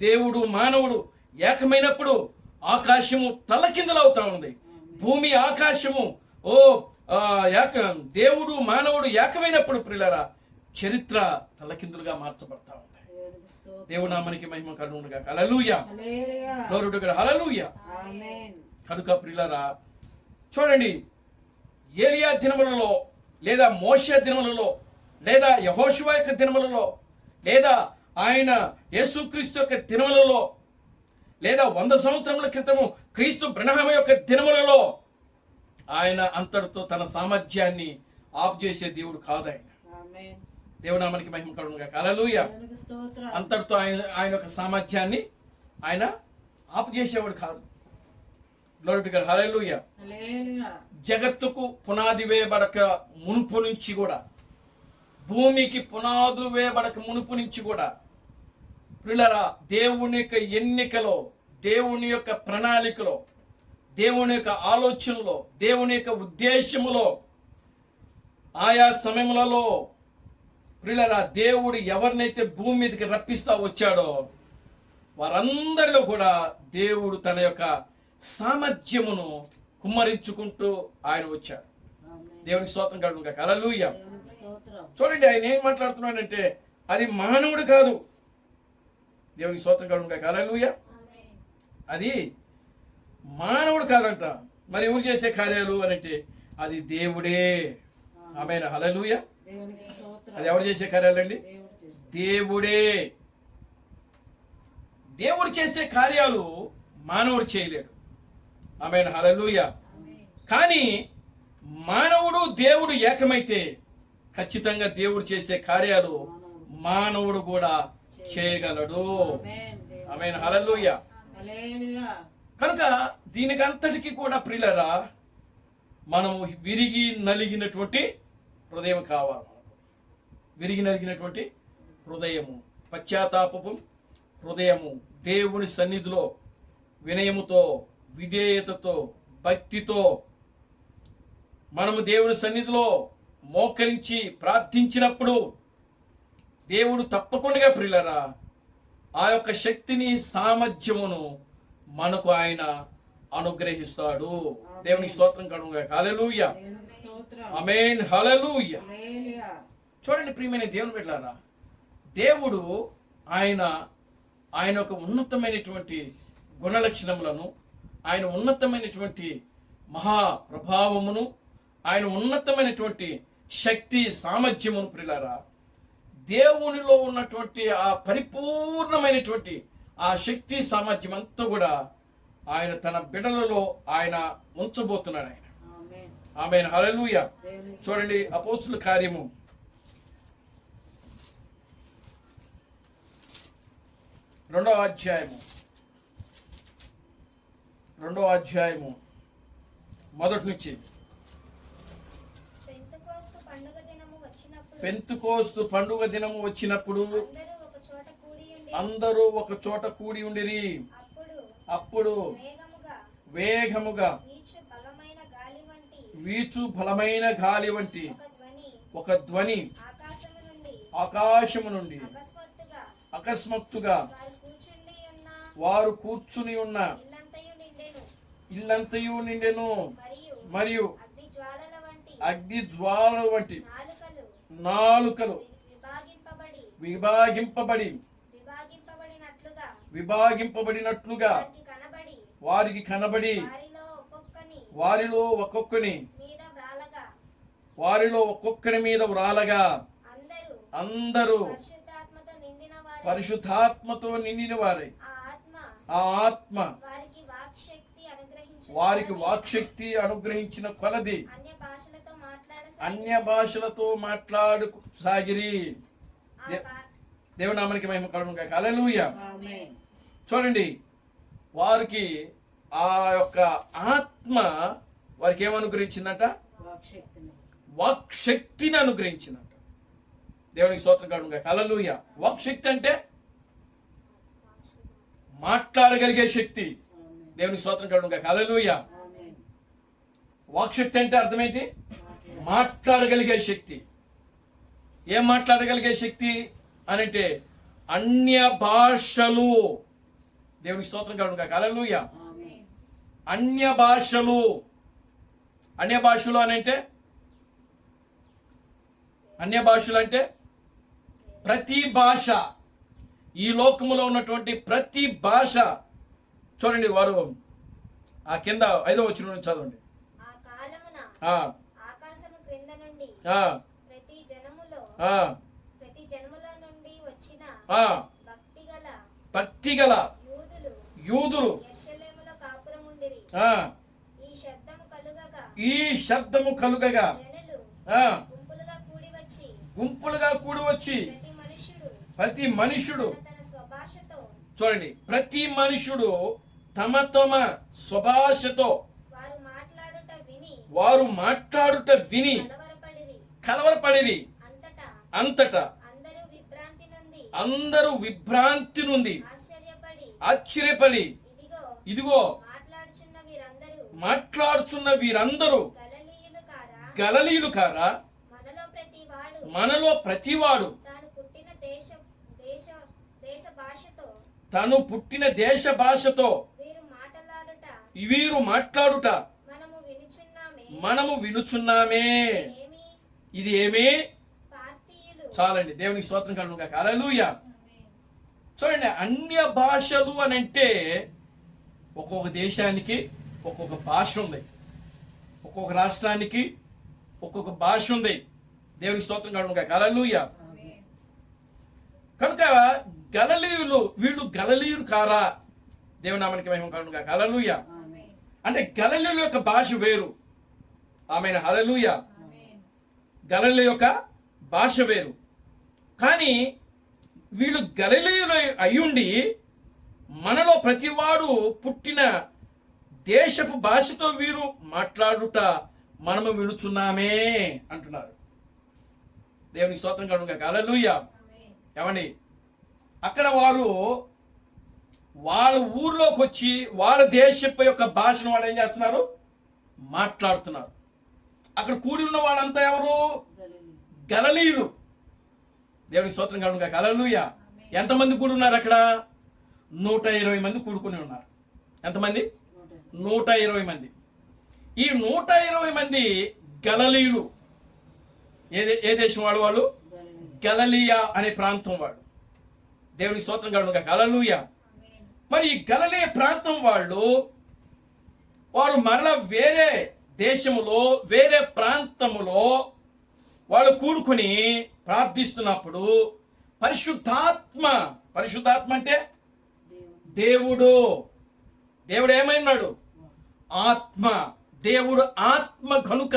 దేవుడు మానవుడు ఏకమైనప్పుడు ఆకాశము తలకిందులు అవుతా ఉంది. భూమి ఆకాశము దేవుడు మానవుడు ఏకమైనప్పుడు ప్రియులారా చరిత్ర తలకిందులుగా మార్చబడతా ఉంది. దేవుడు నామానికి మహిమ కలుగును గాక. Hallelujah. Glory to God. Hallelujah. కనుక ప్రియులారా, చూడండి, ఏలియా దినములలో లేదా మోషే దినములలో లేదా యెహోషువ యొక్క దినములలో లేదా ఆయన యేసుక్రీస్తు యొక్క దినములలో లేదా 100 సంవత్సరముల క్రితము క్రీస్తు బ్రహ్మ యొక్క దినములలో ఆయన అంతటితో తన సామర్థ్యాన్ని ఆఫ్ చేసే దేవుడు కాదు. ఆయన దేవుడు నామానికి మహిమ కలుగును గాక. హల్లెలూయా. అంతటితో ఆయన యొక్క సామర్థ్యాన్ని ఆయన ఆఫ్ చేసేవాడు కాదు. Glory to God. హల్లెలూయా. జగత్తుకు పునాది వేయబడక మునుపు నుంచి కూడా, భూమికి పునాదులు వేయబడక మునుపు నుంచి కూడా ప్రియులారా దేవుని యొక్క ఎన్నికలో, దేవుని యొక్క ప్రణాళికలో, దేవుని యొక్క ఆలోచనలో, దేవుని యొక్క ఉద్దేశములో, ఆయా సమయములలో ప్రియులారా దేవుడు ఎవరినైతే భూమి మీదకి రప్పిస్తా వచ్చాడో వారందరిలో కూడా దేవుడు తన యొక్క సామర్థ్యమును కుమ్మరించుకుంటూ ఆయన వచ్చాడు. దేవునికి స్తోత్రం కలుగును గాక. హల్లెలూయా. చూడండి, ఆయన ఏం మాట్లాడుతున్నాడంటే అది మానవుడు కాదు. దేవునికి స్తోత్రం కలుగును గాక. హల్లెలూయా. అది మానవుడు కాదంట. మరి ఎవరు చేసే కార్యాలు అని అంటే అది దేవుడే. ఆమేన్. హల్లెలూయా. అది ఎవరు చేసే కార్యాలండి? దేవుడే. దేవుడు చేసే కార్యాలు మానవుడు చేయలేడు. ఆమేన్. హల్లెలూయా. కానీ మానవుడు దేవుడు ఏకమైతే ఖచ్చితంగా దేవుడు చేసే కార్యాలు మానవుడు కూడా చేయగలడు. ఆమేన్. హల్లెలూయా. కనుక దీనికి అంతటికీ కూడా ప్రియులారా మనము విరిగి నలిగినటువంటి హృదయం కావాలి. విరిగి నలిగినటువంటి హృదయము, పశ్చాత్తాపపు హృదయము, దేవుని సన్నిధిలో వినయముతో, విధేయతతో, భక్తితో మనము దేవుని సన్నిధిలో మోకరించి ప్రార్థించినప్పుడు దేవుడు తప్పకుండా ప్రియులారా ఆ యొక్క శక్తిని, సామర్థ్యమును మనకు ఆయన అనుగ్రహిస్తాడు. దేవునికి స్తోత్రం కలుగును గాక. హల్లెలూయా. ఆమేన్. హల్లెలూయా. చూడండి ప్రియమైన దేవుని బిడ్డలారా, దేవుడు ఆయన ఒక ఉన్నతమైనటువంటి గుణలక్షణములను, ఆయన ఉన్నతమైనటువంటి మహా ప్రభావమును, ఆయన ఉన్నతమైనటువంటి శక్తి సామర్థ్యమును ప్రియులారా దేవునిలో ఉన్నటువంటి ఆ పరిపూర్ణమైనటువంటి ఆ శక్తి సామర్థ్యం అంతా కూడా ఆయన తన బిడ్డలలో ఆయన ఉంచబోతున్నాడు. ఆయన ఆమేన్. హల్లెలూయా. చూడండి, అపోస్తుల కార్యము 2వ అధ్యాయము మొదటి నుంచి. పెంతెకోస్తు పండుగ దినము వచ్చినప్పుడు అందరూ ఒక చోట కూడి ఉండిరి. అప్పుడు వేగముగా వీచు బలమైన గాలి వంటి ఒక ధ్వని ఆకాశము నుండి అకస్మాత్తుగా వారు కూర్చుని ఉన్న ఇల్లంతయు నిండెను. మరియు అగ్ని జ్వాలల వంటి నాలుకలు విభాగింపబడినట్లుగా వారికి కనబడి వారిలో ఒక్కొక్కని మీద వ్రాలగా అందరూ పరిశుద్ధాత్మతో నిండిన వారై ఆ ఆత్మ వారికి వాక్శక్తి అనుగ్రహించిన కొలది అన్య భాషలతో మాట్లాడసాగిరి. దేవునామానికి మహిమ కలుగును గాక. హల్లెలూయా. చూడండి, వారికి ఆ యొక్క ఆత్మ వారికి ఏమనుగ్రహించిందంట? వాక్శక్తిని. వాక్శక్తిని అనుగ్రహించిందంట. దేవునికి స్తోత్రం కలుగును గాక. హల్లెలూయా. వాక్శక్తి అంటే మాట్లాడగలిగే శక్తి. ఆమేన్. దేవునికి స్తోత్రం కలుగును గాక. హల్లెలూయా. ఆమేన్. వాక్శక్తి అంటే అర్థమేంటి? మాట్లాడగలిగే శక్తి. ఏం మాట్లాడగలిగే శక్తి అని అంటే అన్య భాషలు. దేవునికి స్తోత్రం కలుగును గాక. హల్లెలూయా. ఆమేన్. అన్య భాషలు. అన్య భాషలు అని అంటే అన్య భాషలు అంటే ప్రతి భాష, ఈ లోకములో ఉన్నటువంటి ప్రతి భాష. చూడండి, వారు ఆ కింద 5వ వచనం నుంచి చదవండి. ఆ కాలమున ఆ, ఆకాశము క్రింద నుండి ఆ, ప్రతి జనములో ఆ, నుండి వచ్చిన ఆ. భక్తిగల భక్తిగల యూదులు యూదులు యెరూషలేములో కాపురముండిరి. ఆ, ఈ శబ్దము కలుగగా ఈ శబ్దము కలుగగా జనులు ఆ, గుంపులుగా కూడి వచ్చి గుంపులుగా కూడి వచ్చి ప్రతి మనుష్యుడు ప్రతి మనుషుడు తన స్వభాషతో చూడండి, ప్రతి మనుషుడు తమ తమ స్వభాషతో వారు మాట్లాడుట విని విని కలవరపడిరి. కలవరపడిరి. అంతటా అంతటా అందరూ విభ్రాంతి నుండి ఆశ్చర్యపడి ఇదిగో మాట్లాడుచున్న వీరందరూ గలిలీయులు కారా? మనలో ప్రతివాడు తను పుట్టిన దేశ భాషతో వీరు మాట్లాడుట మనము వినుచున్నామే. ఇది ఏమి? చాలండి. దేవునికి స్తోత్రం కలుగును గాక. హల్లెలూయా. చూడండి, అన్య భాషలు అని అంటే ఒక్కొక్క దేశానికి ఒక్కొక్క భాష ఉంది, ఒక్కొక్క రాష్ట్రానికి ఒక్కొక్క భాష ఉంది. దేవునికి స్తోత్రం కలుగును గాక. హల్లెలూయా. కనుక వీళ్ళు గలిలీయులు కారా? దేవుని నామానికి మహిమ కలుగును గాక. హల్లెలూయా. ఆమేన్. అంటే గలిలీయుల యొక్క భాష వేరు. ఆమేన్. హల్లెలూయా. గలిలీ యొక్క భాష వేరు. కానీ వీళ్ళు గలిలీయులు అయ్యుండి మనలో ప్రతివాడు పుట్టిన దేశపు భాషతో వీరు మాట్లాడుట మనము వినుచున్నామే అంటున్నారు. దేవునికి స్తోత్రం కలుగును గాక. హల్లెలూయా. ఏమండి, అక్కడ వారు వాళ్ళ ఊర్లోకి వచ్చి వాళ్ళ దేశపు యొక్క భాషను వాళ్ళు ఏం చేస్తున్నారు? మాట్లాడుతున్నారు. అక్కడ కూడి ఉన్న వాళ్ళంతా ఎవరు? గలిలీ. గలిలీయులు. దేవునికి స్తోత్రం కలుగును గాక. హల్లెలూయా. ఎంతమంది కూడి ఉన్నారు అక్కడ? 120 మంది కూడుకుని ఉన్నారు. ఎంతమంది? 120 మంది. ఈ 120 మంది గలిలీయులు. ఏ దేశం వాళ్ళు? గలిలీ. గలిలియా అనే ప్రాంతం వాడు. దేవునికి స్తోత్రం కలుగును గాక. హల్లెలూయా. మరి ఈ గలిలయ ప్రాంతం వారు మరలా వేరే దేశములో వేరే ప్రాంతములో వాళ్ళు కూడుకుని ప్రార్థిస్తున్నప్పుడు పరిశుద్ధాత్మ అంటే దేవుడు ఏమైనాడు? ఆత్మ. దేవుడు ఆత్మ కనుక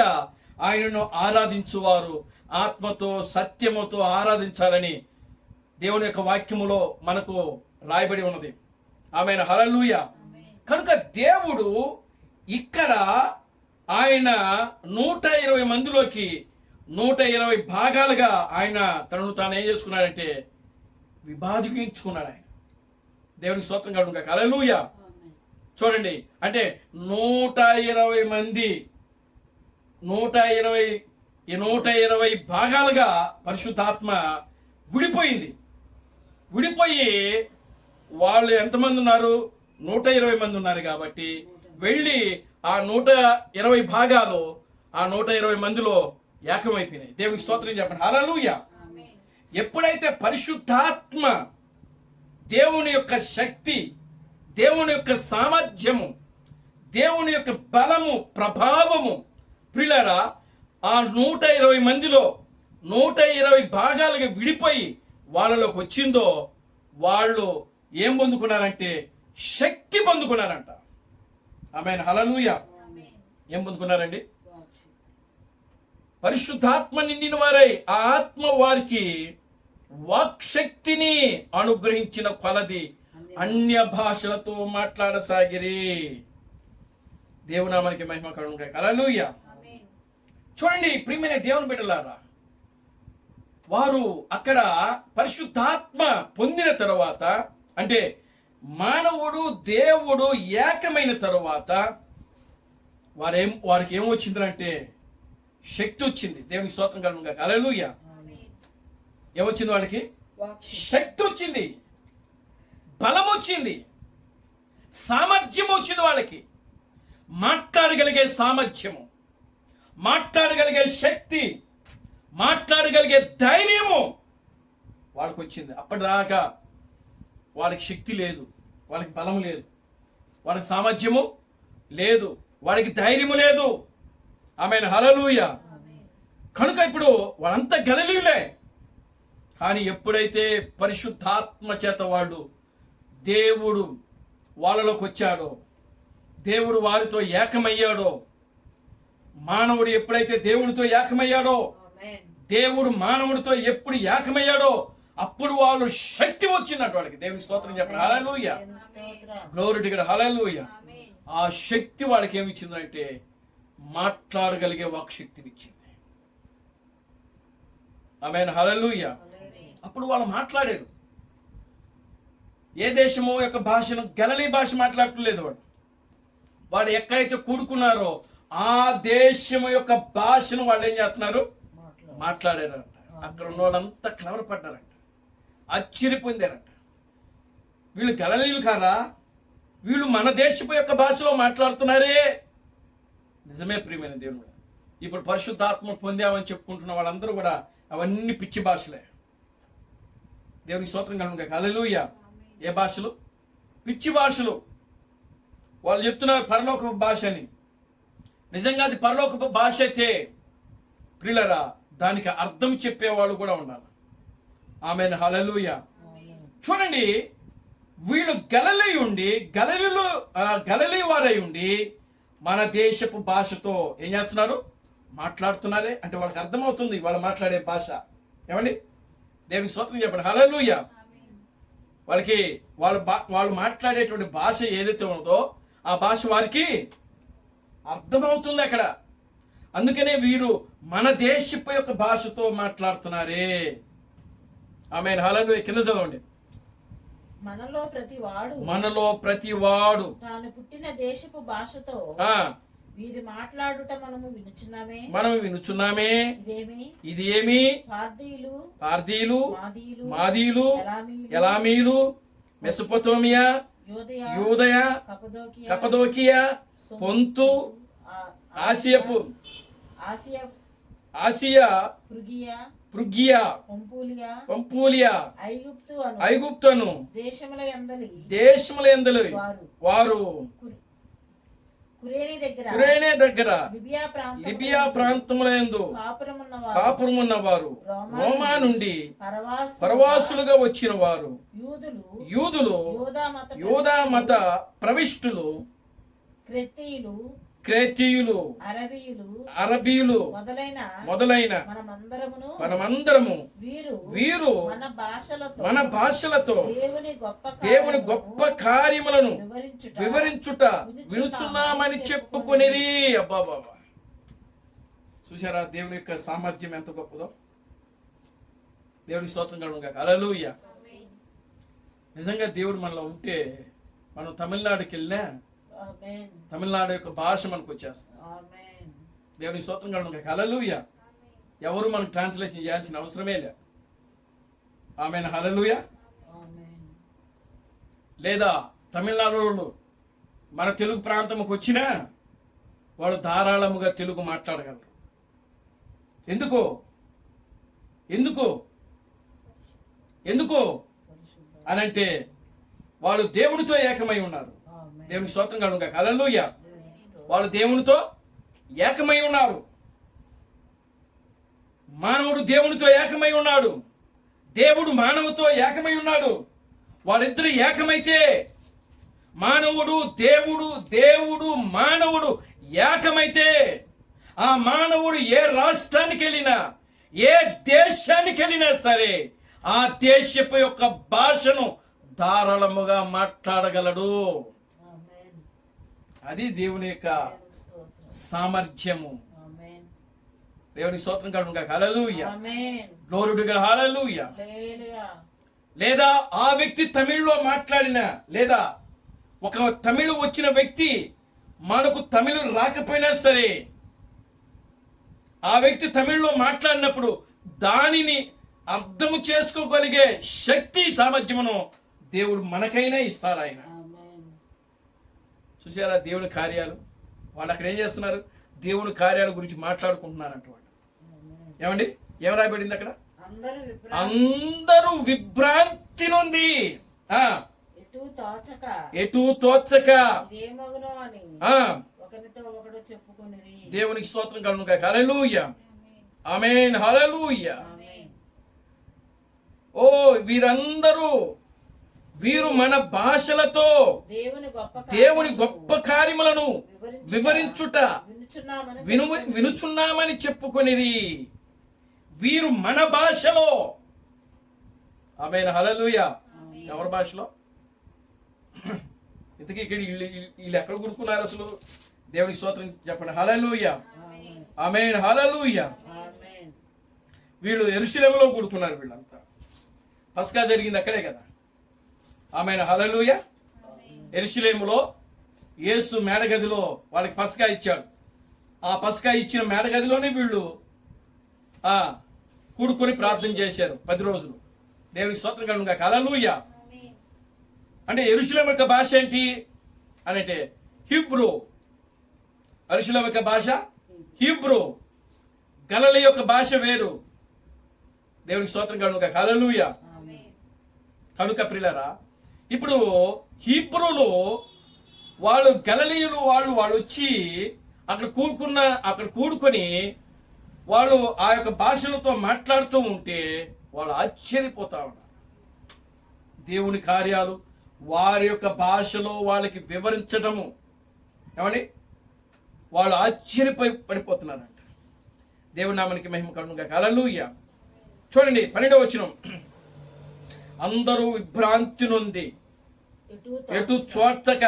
ఆయనను ఆరాధించువారు ఆత్మతో సత్యముతో ఆరాధించాలని దేవుని యొక్క వాక్యములో మనకు రాయబడి ఉన్నది. ఆమేన్. హల్లెలూయా. కనుక దేవుడు ఇక్కడ ఆయన 120 మందిలోకి 120 భాగాలుగా ఆయన తనను తాను ఏం చేసుకున్నాడంటే విభాజించుకున్నాడు. ఆయన దేవునికి స్తోత్రం కలుగును గాక. హల్లెలూయా. ఆమేన్. చూడండి, అంటే 120 మంది 120 భాగాలుగా పరిశుద్ధాత్మ విడిపోయి వాళ్ళు ఎంతమంది ఉన్నారు? 120 మంది ఉన్నారు. కాబట్టి వెళ్ళి ఆ 120 భాగాలు ఆ 120 మందిలో ఏకమైపోయినాయి. దేవునికి స్తోత్రం చెప్పండి. హల్లెలూయా. ఎప్పుడైతే పరిశుద్ధాత్మ దేవుని యొక్క శక్తి, దేవుని యొక్క సామర్థ్యము, దేవుని యొక్క బలము, ప్రభావము ప్రియులారా ఆ 120 మందిలో 120 భాగాలుగా విడిపోయి వాళ్ళలోకి వచ్చిందో వాళ్ళు ఏం పొందుకున్నారంటే శక్తి పొందుకున్నారంట. ఆమేన్. హల్లెలూయా. ఏం పొందుకున్నారండి? వాక్శక్తి. పరిశుద్ధాత్మ నిండిన వారై ఆ ఆత్మ వారికి వాక్శక్తిని అనుగ్రహించిన కొలది అన్య భాషలతో మాట్లాడసాగిరి. దేవునామానికి మహిమ కలుగును గాక. హల్లెలూయా. చూడండి ప్రియమైన దేవుని బిడ్డలారా, వారు అక్కడ పరిశుద్ధాత్మ పొందిన తరువాత, అంటే మానవుడు దేవుడు ఏకమైన తరువాత వారికి ఏమొచ్చిందంటే శక్తి వచ్చింది. దేవునికి స్తోత్రం కలుగును గాక. హల్లెలూయా. ఏమొచ్చింది వాళ్ళకి? శక్తి వచ్చింది, బలం వచ్చింది, సామర్థ్యం వచ్చింది. వాళ్ళకి మాట్లాడగలిగే సామర్థ్యము, మాట్లాడగలిగే శక్తి, మాట్లాడగలిగే ధైర్యము వాళ్ళకి వచ్చింది. అప్పటిదాకా వాళ్ళకి శక్తి లేదు, వాళ్ళకి బలం లేదు, వాళ్ళకి సామర్థ్యము లేదు, వాళ్ళకి ధైర్యము లేదు. ఆమేన్. హల్లెలూయా. కనుక ఇప్పుడు వాళ్ళంతా గలిలీయులే. కానీ ఎప్పుడైతే పరిశుద్ధాత్మ చేత వాళ్ళు దేవుడు వాళ్ళలోకి వచ్చాడో, దేవుడు వారితో ఏకమయ్యాడో, మానవుడు ఎప్పుడైతే దేవుడితో ఏకమయ్యాడో, దేవుడు మానవుడితో ఎప్పుడు ఏకమయ్యాడో అప్పుడు వాళ్ళు శక్తి వచ్చిందంట వాళ్ళకి. దేవుని స్తోత్రం చెప్పండి. Hallelujah. Glory to God. Hallelujah. ఆ శక్తి వాళ్ళకి ఏమి ఇచ్చిందంటే మాట్లాడగలిగే వాక్శక్తిని ఇచ్చింది. ఆమేన్. హల్లెలూయా. అప్పుడు వాళ్ళు మాట్లాడారు. ఏ దేశమో యొక్క భాషను, గలిలీ భాష మాట్లాడట్లేదు వాళ్ళు ఎక్కడైతే కూడుకున్నారో ఆ దేశము యొక్క భాషను వాళ్ళు ఏం చేస్తున్నారు? మాట్లాడారంట. అక్కడ ఉన్న వాళ్ళంతా కలవరపడ్డారంట, ఆశ్చర్యపోయిందారంట. వీళ్ళు గలిలీయులు కారా? వీళ్ళు మన దేశపు యొక్క భాషలో మాట్లాడుతున్నారే. నిజమే ప్రియమైన దేవుడు. ఇప్పుడు పరిశుద్ధాత్మ పొందామని చెప్పుకుంటున్న వాళ్ళందరూ కూడా అవన్నీ పిచ్చి భాషలే. దేవునికి స్తోత్రం కలుగును గాక. హల్లెలూయా. ఏ భాషలు? పిచ్చి భాషలు. వాళ్ళు చెప్తున్నారు పరలోక భాష అని. నిజంగా అది పరలోక భాష అయితే ప్రియులరా దానికి అర్థం చెప్పేవాళ్ళు కూడా ఉండాలి. ఆమేన్. హల్లెలూయా. చూడండి, వీళ్ళు గలిలీ వారై ఉండి మన దేశపు భాషతో ఏం చేస్తున్నారు? మాట్లాడుతున్నారే. అంటే వాళ్ళకి అర్థమవుతుంది వాళ్ళు మాట్లాడే భాష. ఏమండి? దేవునికి స్తోత్రం చెప్పండి. హల్లెలూయా. వాళ్ళకి వాళ్ళు మాట్లాడేటువంటి భాష ఏదైతే ఉన్నదో ఆ భాష వారికి అర్థమవుతుంది అక్కడ. అందుకనే వీరు మన దేశపు యొక్క భాషతో మాట్లాడుతున్నారే. ఆమేన్. హల్లెలూయా. కింద చదవండి. మనలో ప్రతి వాడు తాను పుట్టిన దేశపు భాషతో వీరి మాట్లాడుట మనము వినుచున్నామే. ఇది ఏమి? పార్దీలు, మాదీలు, ఎలామీలు, మెసొపొతేమియా, యూదయ, కప్పదోకియా, పొంతు, ఆసియా, పృగియా, పంపూలియా, ఐగుప్తును దేశముల యందలి వారు కురేనే దగ్గర లిబియా ప్రాంతముల యందు కాపురమున్న వారు, రోమా నుండి పరవాసులుగా వచ్చిన వారు, యూదులు, యూదా మత ప్రవిష్టులు, క్రేతీయులు, అరబీయులు మొదలైన మనమందరము వీరు మన భాషలతో దేవుని గొప్ప కార్యములను వివరించుట వినుచున్నామని చెప్పుకొనిరి. అబ్బా బాబా, చూసారా దేవుని యొక్క సామర్థ్యం ఎంత గొప్పదో. దేవుని స్తోత్రం కలుగును గాక. హల్లెలూయా. నిజంగా దేవుడు మనలో ఉంటే మనం తమిళనాడుకి వెళ్ళినా తమిళనాడు యొక్క భాష మనకు వచ్చేస్తుంది. దేవుని స్తోత్రం కలుగును గాక. హల్లెలూయా. ఎవరు మనకు ట్రాన్స్లేషన్ చేయాల్సిన అవసరమే లేదు. ఆమేన్. హల్లెలూయా. లేదా తమిళనాడు మన తెలుగు ప్రాంతంకి వచ్చినా వాళ్ళు ధారాళముగా తెలుగు మాట్లాడగలరు. ఎందుకు అనంటే వాళ్ళు దేవుడితో ఏకమై ఉన్నారు. దేవునికి స్తోత్రం కలుగును గాక. హల్లెలూయా. వాళ్ళు దేవునితో ఏకమై ఉన్నారు. మానవుడు దేవునితో ఏకమై ఉన్నాడు, దేవుడు మానవుతో ఏకమై ఉన్నాడు. వాళ్ళిద్దరు ఏకమైతే మానవుడు దేవుడు, దేవుడు మానవుడు ఏకమైతే ఆ మానవుడు ఏ రాష్ట్రానికి వెళ్ళినా ఏ దేశానికి వెళ్ళినా సరే ఆ దేశపు యొక్క భాషను ధారాళముగా మాట్లాడగలడు. అది దేవుని యొక్క స్తోత్రం. సామర్థ్యము. ఆమేన్. దేవుని స్తోత్రం కలుగును గాక. Hallelujah. Amen. Glory to God. Hallelujah. Hallelujah. లేదా ఆ వ్యక్తి తమిళ్లో మాట్లాడిన, లేదా ఒక తమిళ్ వచ్చిన వ్యక్తి మనకు తమిళ్ రాకపోయినా సరే ఆ వ్యక్తి తమిళ్లో మాట్లాడినప్పుడు దానిని అర్థము చేసుకోగలిగే శక్తి సామర్థ్యమును దేవుడు మనకైనా ఇస్తాడు ఆయన. ఆమేన్. చూసారా దేవుని కార్యాలు? వాళ్ళు అక్కడ ఏం చేస్తున్నారు? దేవుని కార్యాల గురించి మాట్లాడుకుంటున్నారంట వాళ్ళు. ఆమేన్. ఏమండి? ఏం రాయబడింది అక్కడ? అందరూ అందరూ విభ్రాంతి నొంది, ఎటు ఎటు తోచక తోచక ఇదేమగునో అని ఆ ఒకరితో ఒకడు చెప్పుకొనిరి. దేవునికి స్తోత్రం కలుగును గాక. హల్లెలూయా. ఆమేన్. హల్లెలూయా. ఆమేన్. ఓ వీరందరూ వీరు మన భాషలతో దేవుని గొప్ప కార్యములను వివరించుట వినుచున్నామని చెప్పుకొనిరి. వీరు మన భాషలో. ఆమేన్. హల్లెలూయా. ఎవరి భాషలో? ఇంతకీ ఇక్కడ వీళ్ళు ఎక్కడ కూడుకున్నారు అసలు? దేవునికి స్తోత్రం చెప్పండి. హల్లెలూయా. ఆమేన్. హల్లెలూయా. ఆమేన్. వీళ్ళు యెరూషలేములో కూడుకున్నారు. వీళ్ళంతా పస్కా జరిగింది అక్కడే కదా. ఆమేన్. హల్లెలూయా. యెరూషలేములో యేసు మేడగదిలో వాళ్ళకి పస్కా ఇచ్చాడు. ఆ పస్కా ఇచ్చిన మేడగదిలోనే వీళ్ళు కూడుకొని ప్రార్థన చేశారు 10 రోజులు. దేవునికి స్తోత్రం కలుగును గాక. హల్లెలూయా. అంటే యెరూషలేము యొక్క భాష ఏంటి అని అంటే హీబ్రూ. యెరూషలేము యొక్క భాష హీబ్రూ. గలిలయ యొక్క భాష వేరు. దేవునికి స్తోత్రం కలుగును గాక. హల్లెలూయా. కనుక ప్రియులారా, ఇప్పుడు హీబ్రూలు వాళ్ళు గలిలయులు వాళ్ళు వచ్చి అక్కడ కూడుకొని వాళ్ళు ఆ యొక్క భాషలతో మాట్లాడుతూ ఉంటే వాళ్ళు ఆశ్చర్యపోతా ఉన్నారు. దేవుని కార్యాలు వారి యొక్క భాషలో వాళ్ళకి వివరించడము, ఏమండి, వాళ్ళు పడిపోతున్నారంట. దేవుని నామానికి మహిమ కలుగును గాక. హల్లెలూయా. చూడండి 12వ వచనం. అందరూ విభ్రాంతి నొంది ఎటు చోటక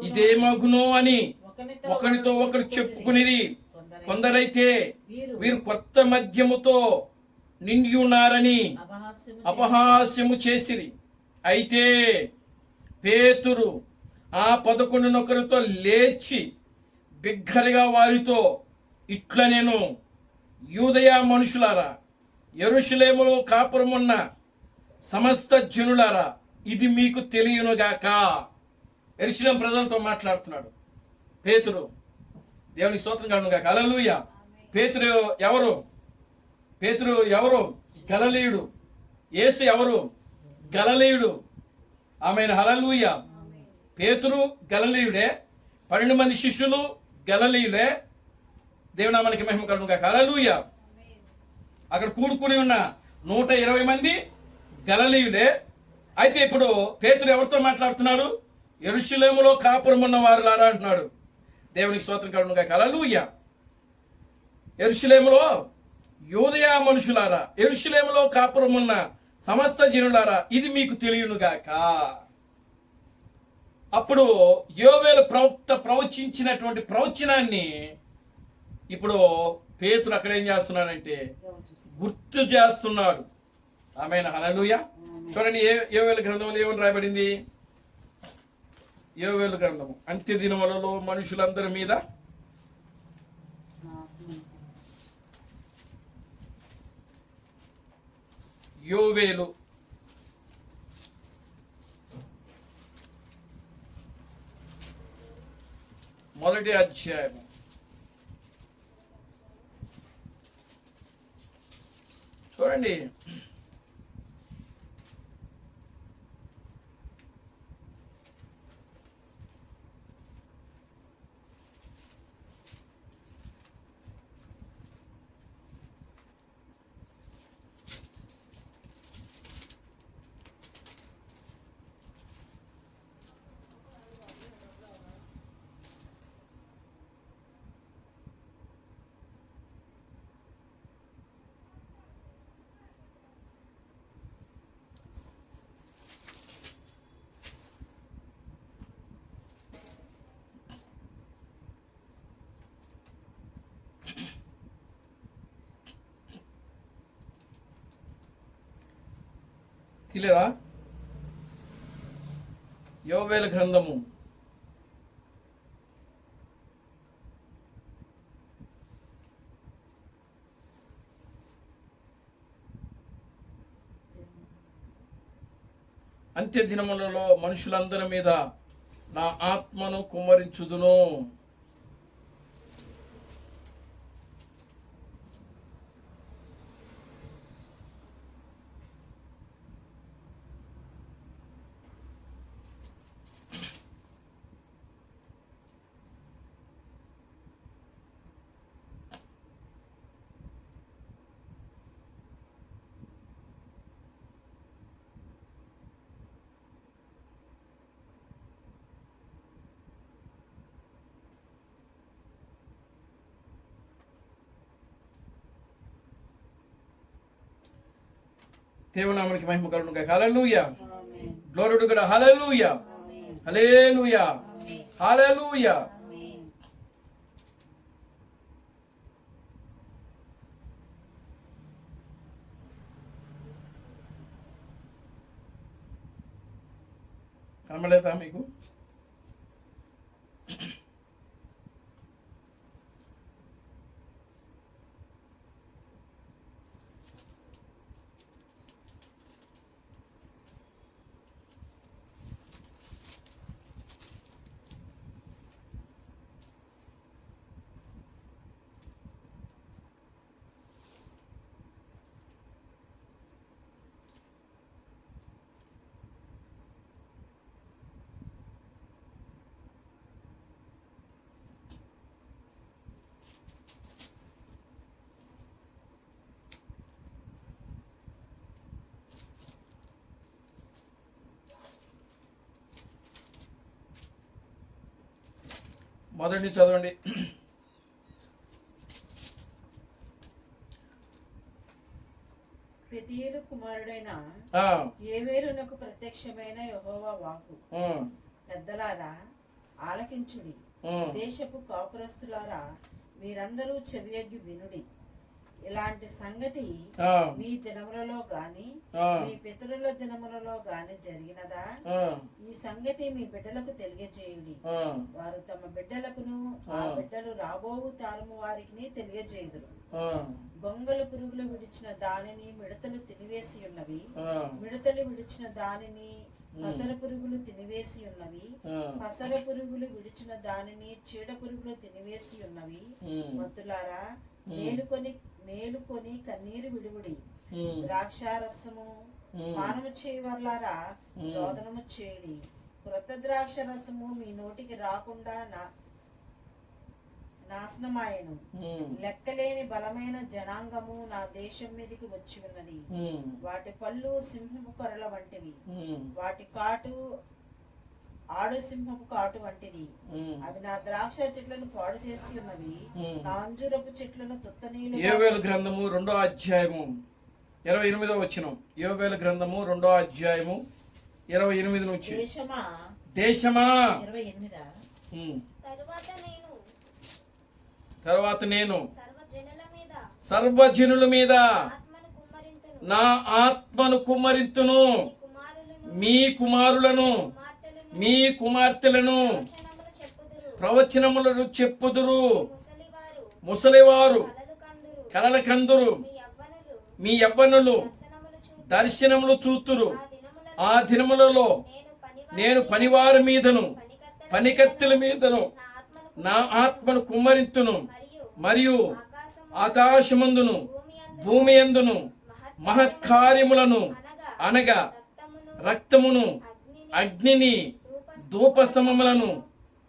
ఇదేమగునో అని ఒకరితో ఒకరు చెప్పుకునిది. కొందరైతే వీరు కొత్త మద్యముతో నిండి ఉన్నారని అపహాస్యము చేసిరి. అయితే పేతురు ఆ 11 లేచి బిగ్గరగా వారితో ఇట్ల నేను యూదయ మనుషులారా, యెరూషలేములో కాపురమున్న సమస్త జనులారా, ఇది మీకు తెలియనుగాక. యెరూషలేము ప్రజలతో మాట్లాడుతున్నాడు పేతురు. దేవునికి స్తోత్రం కలుగును గాక. హల్లెలూయా. పేతురు ఎవరు? పేతురు ఎవరు? గలిలయుడు. యేసు ఎవరు? గలిలయుడు. ఆమేన్. హల్లెలూయా. పేతురు గలిలయుడే. 12 మంది శిష్యులు గలిలయులే. దేవుని నామానికి మహిమ కలుగును గాక. హల్లెలూయా. అక్కడ కూడుకుని ఉన్న 120 మంది గలిలయులే. అయితే ఇప్పుడు పేతురు ఎవరితో మాట్లాడుతున్నాడు? యెరూషలేములో కాపురం ఉన్న వారులారా అంటున్నాడు. దేవునికి స్తోత్రం కలుగును గాక. హల్లెలూయా. యెరూషలేములో యూదయ మనుషులారా, యెరూషలేములో కాపురం ఉన్న సమస్త జనులారా, ఇది మీకు తెలియనుగాక. అప్పుడు యోవేలు ప్రవక్త ప్రవచించినటువంటి ప్రవచనాన్ని ఇప్పుడు పేతురు అక్కడ ఏం చేస్తున్నాడంటే గుర్తు చేస్తున్నాడు. ఆమేన్. హల్లెలూయా. చూడండి యోవేలు గ్రంథంలో ఏమని రాయబడింది? యోవేలు గ్రంథము అంత్య దినములలో మనుషులందరి మీద యోవేలు మొదటి అధ్యాయము చూడండి. తీలేదా? యోవేలు గ్రంథము అంత్య దినములలో మనుషులందరి మీద నా ఆత్మను కుమ్మరించుదును. దేవునామానికి మహిమ కలుగును గాక. Hallelujah. Amen. Glory to God. Hallelujah. Amen. Hallelujah. Amen. Hallelujah. Amen. కనబడలేదా మీకు? మొదటి చదవండి. పెతీయేలు కుమారుడైన ఆ, యోవేలునకు ప్రత్యక్షమైన యెహోవా వాక్కు. ఉమ్, పెద్దలారా ఆలకించుడి, ఉమ్, దేశపు కాపురస్తులారా మీరందరూ చెవియొగ్గి వినుడి. ఇలాంటి సంగతి ఆ, మీ దినములలో గాని ఆ, మీ పితరుల దినములలో గాని జరిగినదా? ఆ, ఈ సంగతి మీ బిడ్డలకు తెలియజేయుడి. ఆ, వారు తమ బిడ్డలకును ఆ బిడ్డలు రాబోవు తరము వారికి తెలియజేయుదురు. ఆ, గొంగలు పురుగులు విడిచిన దానిని మిడతలు తినివేసి ఉన్నవి, ఆ, మిడతలు విడిచిన దానిని పసర పురుగులు తినివేసి ఉన్నవి, ఆ, పసర పురుగులు విడిచిన దానిని చీడ పురుగులు తినివేసి ఉన్నవి. ఉమ్, మత్తులారా మేలుకొని కన్నీరు విడువుడి. ఉమ్, ద్రాక్షారసము పానము చేయవర్లారా రోదనము చేయుడి. క్రొత్త ద్రాక్ష రసము మీ నోటికి రాకుండా నాశనమాయను. ఉమ్, లెక్కలేని బలమైన జనాంగము నా దేశం మీదకి వచ్చి ఉన్నది. ఉమ్, వాటి పళ్ళు సింహపు కొరల వంటివి, ఉమ్, వాటి కాటు ఆడు సింహపు కాటు వంటిది. ఉమ్. అవి నా ద్రాక్ష చెట్లను పాడు చేసి ఉన్నవి, నా అంజూరపు చెట్లను తుత్తనీలు. యోవేలు గ్రంథము 2వ అధ్యాయము 28వ వచనం. యోవేలు గ్రంథము 2వ అధ్యాయము 28 నుంచి. దేశమా దేశమా 28. ఉమ్, తరువాత నేను తర్వాత నేను సర్వజనుల మీద సర్వజనుల మీద ఆత్మను కుమ్మరింతును. నా ఆత్మను కుమ్మరింతును. మీ కుమారులను మీ కుమారులను కుమార్తెలను మీ కుమార్తెలను వచనములు చెప్పుదురు. ప్రవచనములను చెప్పుదురు. ముసలివారు ముసలివారు కలలు కందురు. కలల కందురు. మీ యవ్వనులు మీ యవ్వనులు దర్శనములు దర్శనములు చూతురు. చూతురు. ఆ దినములలో నేను పనివారి మీదను పనికత్తెల మీదను నా ఆత్మను కుమ్మరింతును. మరియు ఆకాశమందును భూమి యందును మహత్కార్యములను అనగా రక్తమును అగ్నిని ధూపస్తంభములను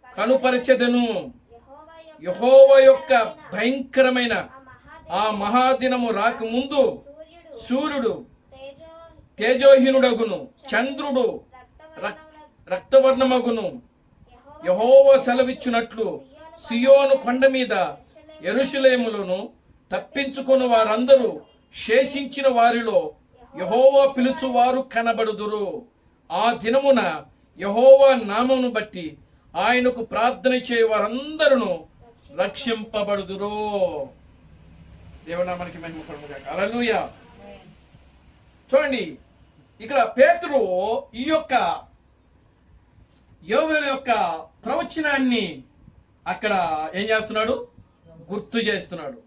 కనుపరచెదను. యెహోవా యొక్క భయంకరమైన ఆ మహాదినము రాకముందు సూర్యుడు తేజోహీనుడగును, చంద్రుడు రక్తవర్ణమగును. యెహోవా సెలవిచ్చునట్లు సియోను కొండ మీద యెరూషలేములను తప్పించుకుని వారందరూ శేషించిన వారిలో యెహోవా పిలుచువారు కనబడుదురు. ఆ దినమున యెహోవా నామమును బట్టి ఆయనకు ప్రార్థన చేయ వారందరూ రక్షింపబడుదురు. దేవునామానికి మహిమ కలుగును గాక. హల్లెలూయా. చూడండి, ఇక్కడ పేతురు ఈ యొక్క యోవేలు యొక్క ప్రవచనాన్ని అక్కడ ఏం చేస్తున్నాడు? గుర్తు చేస్తున్నాడు.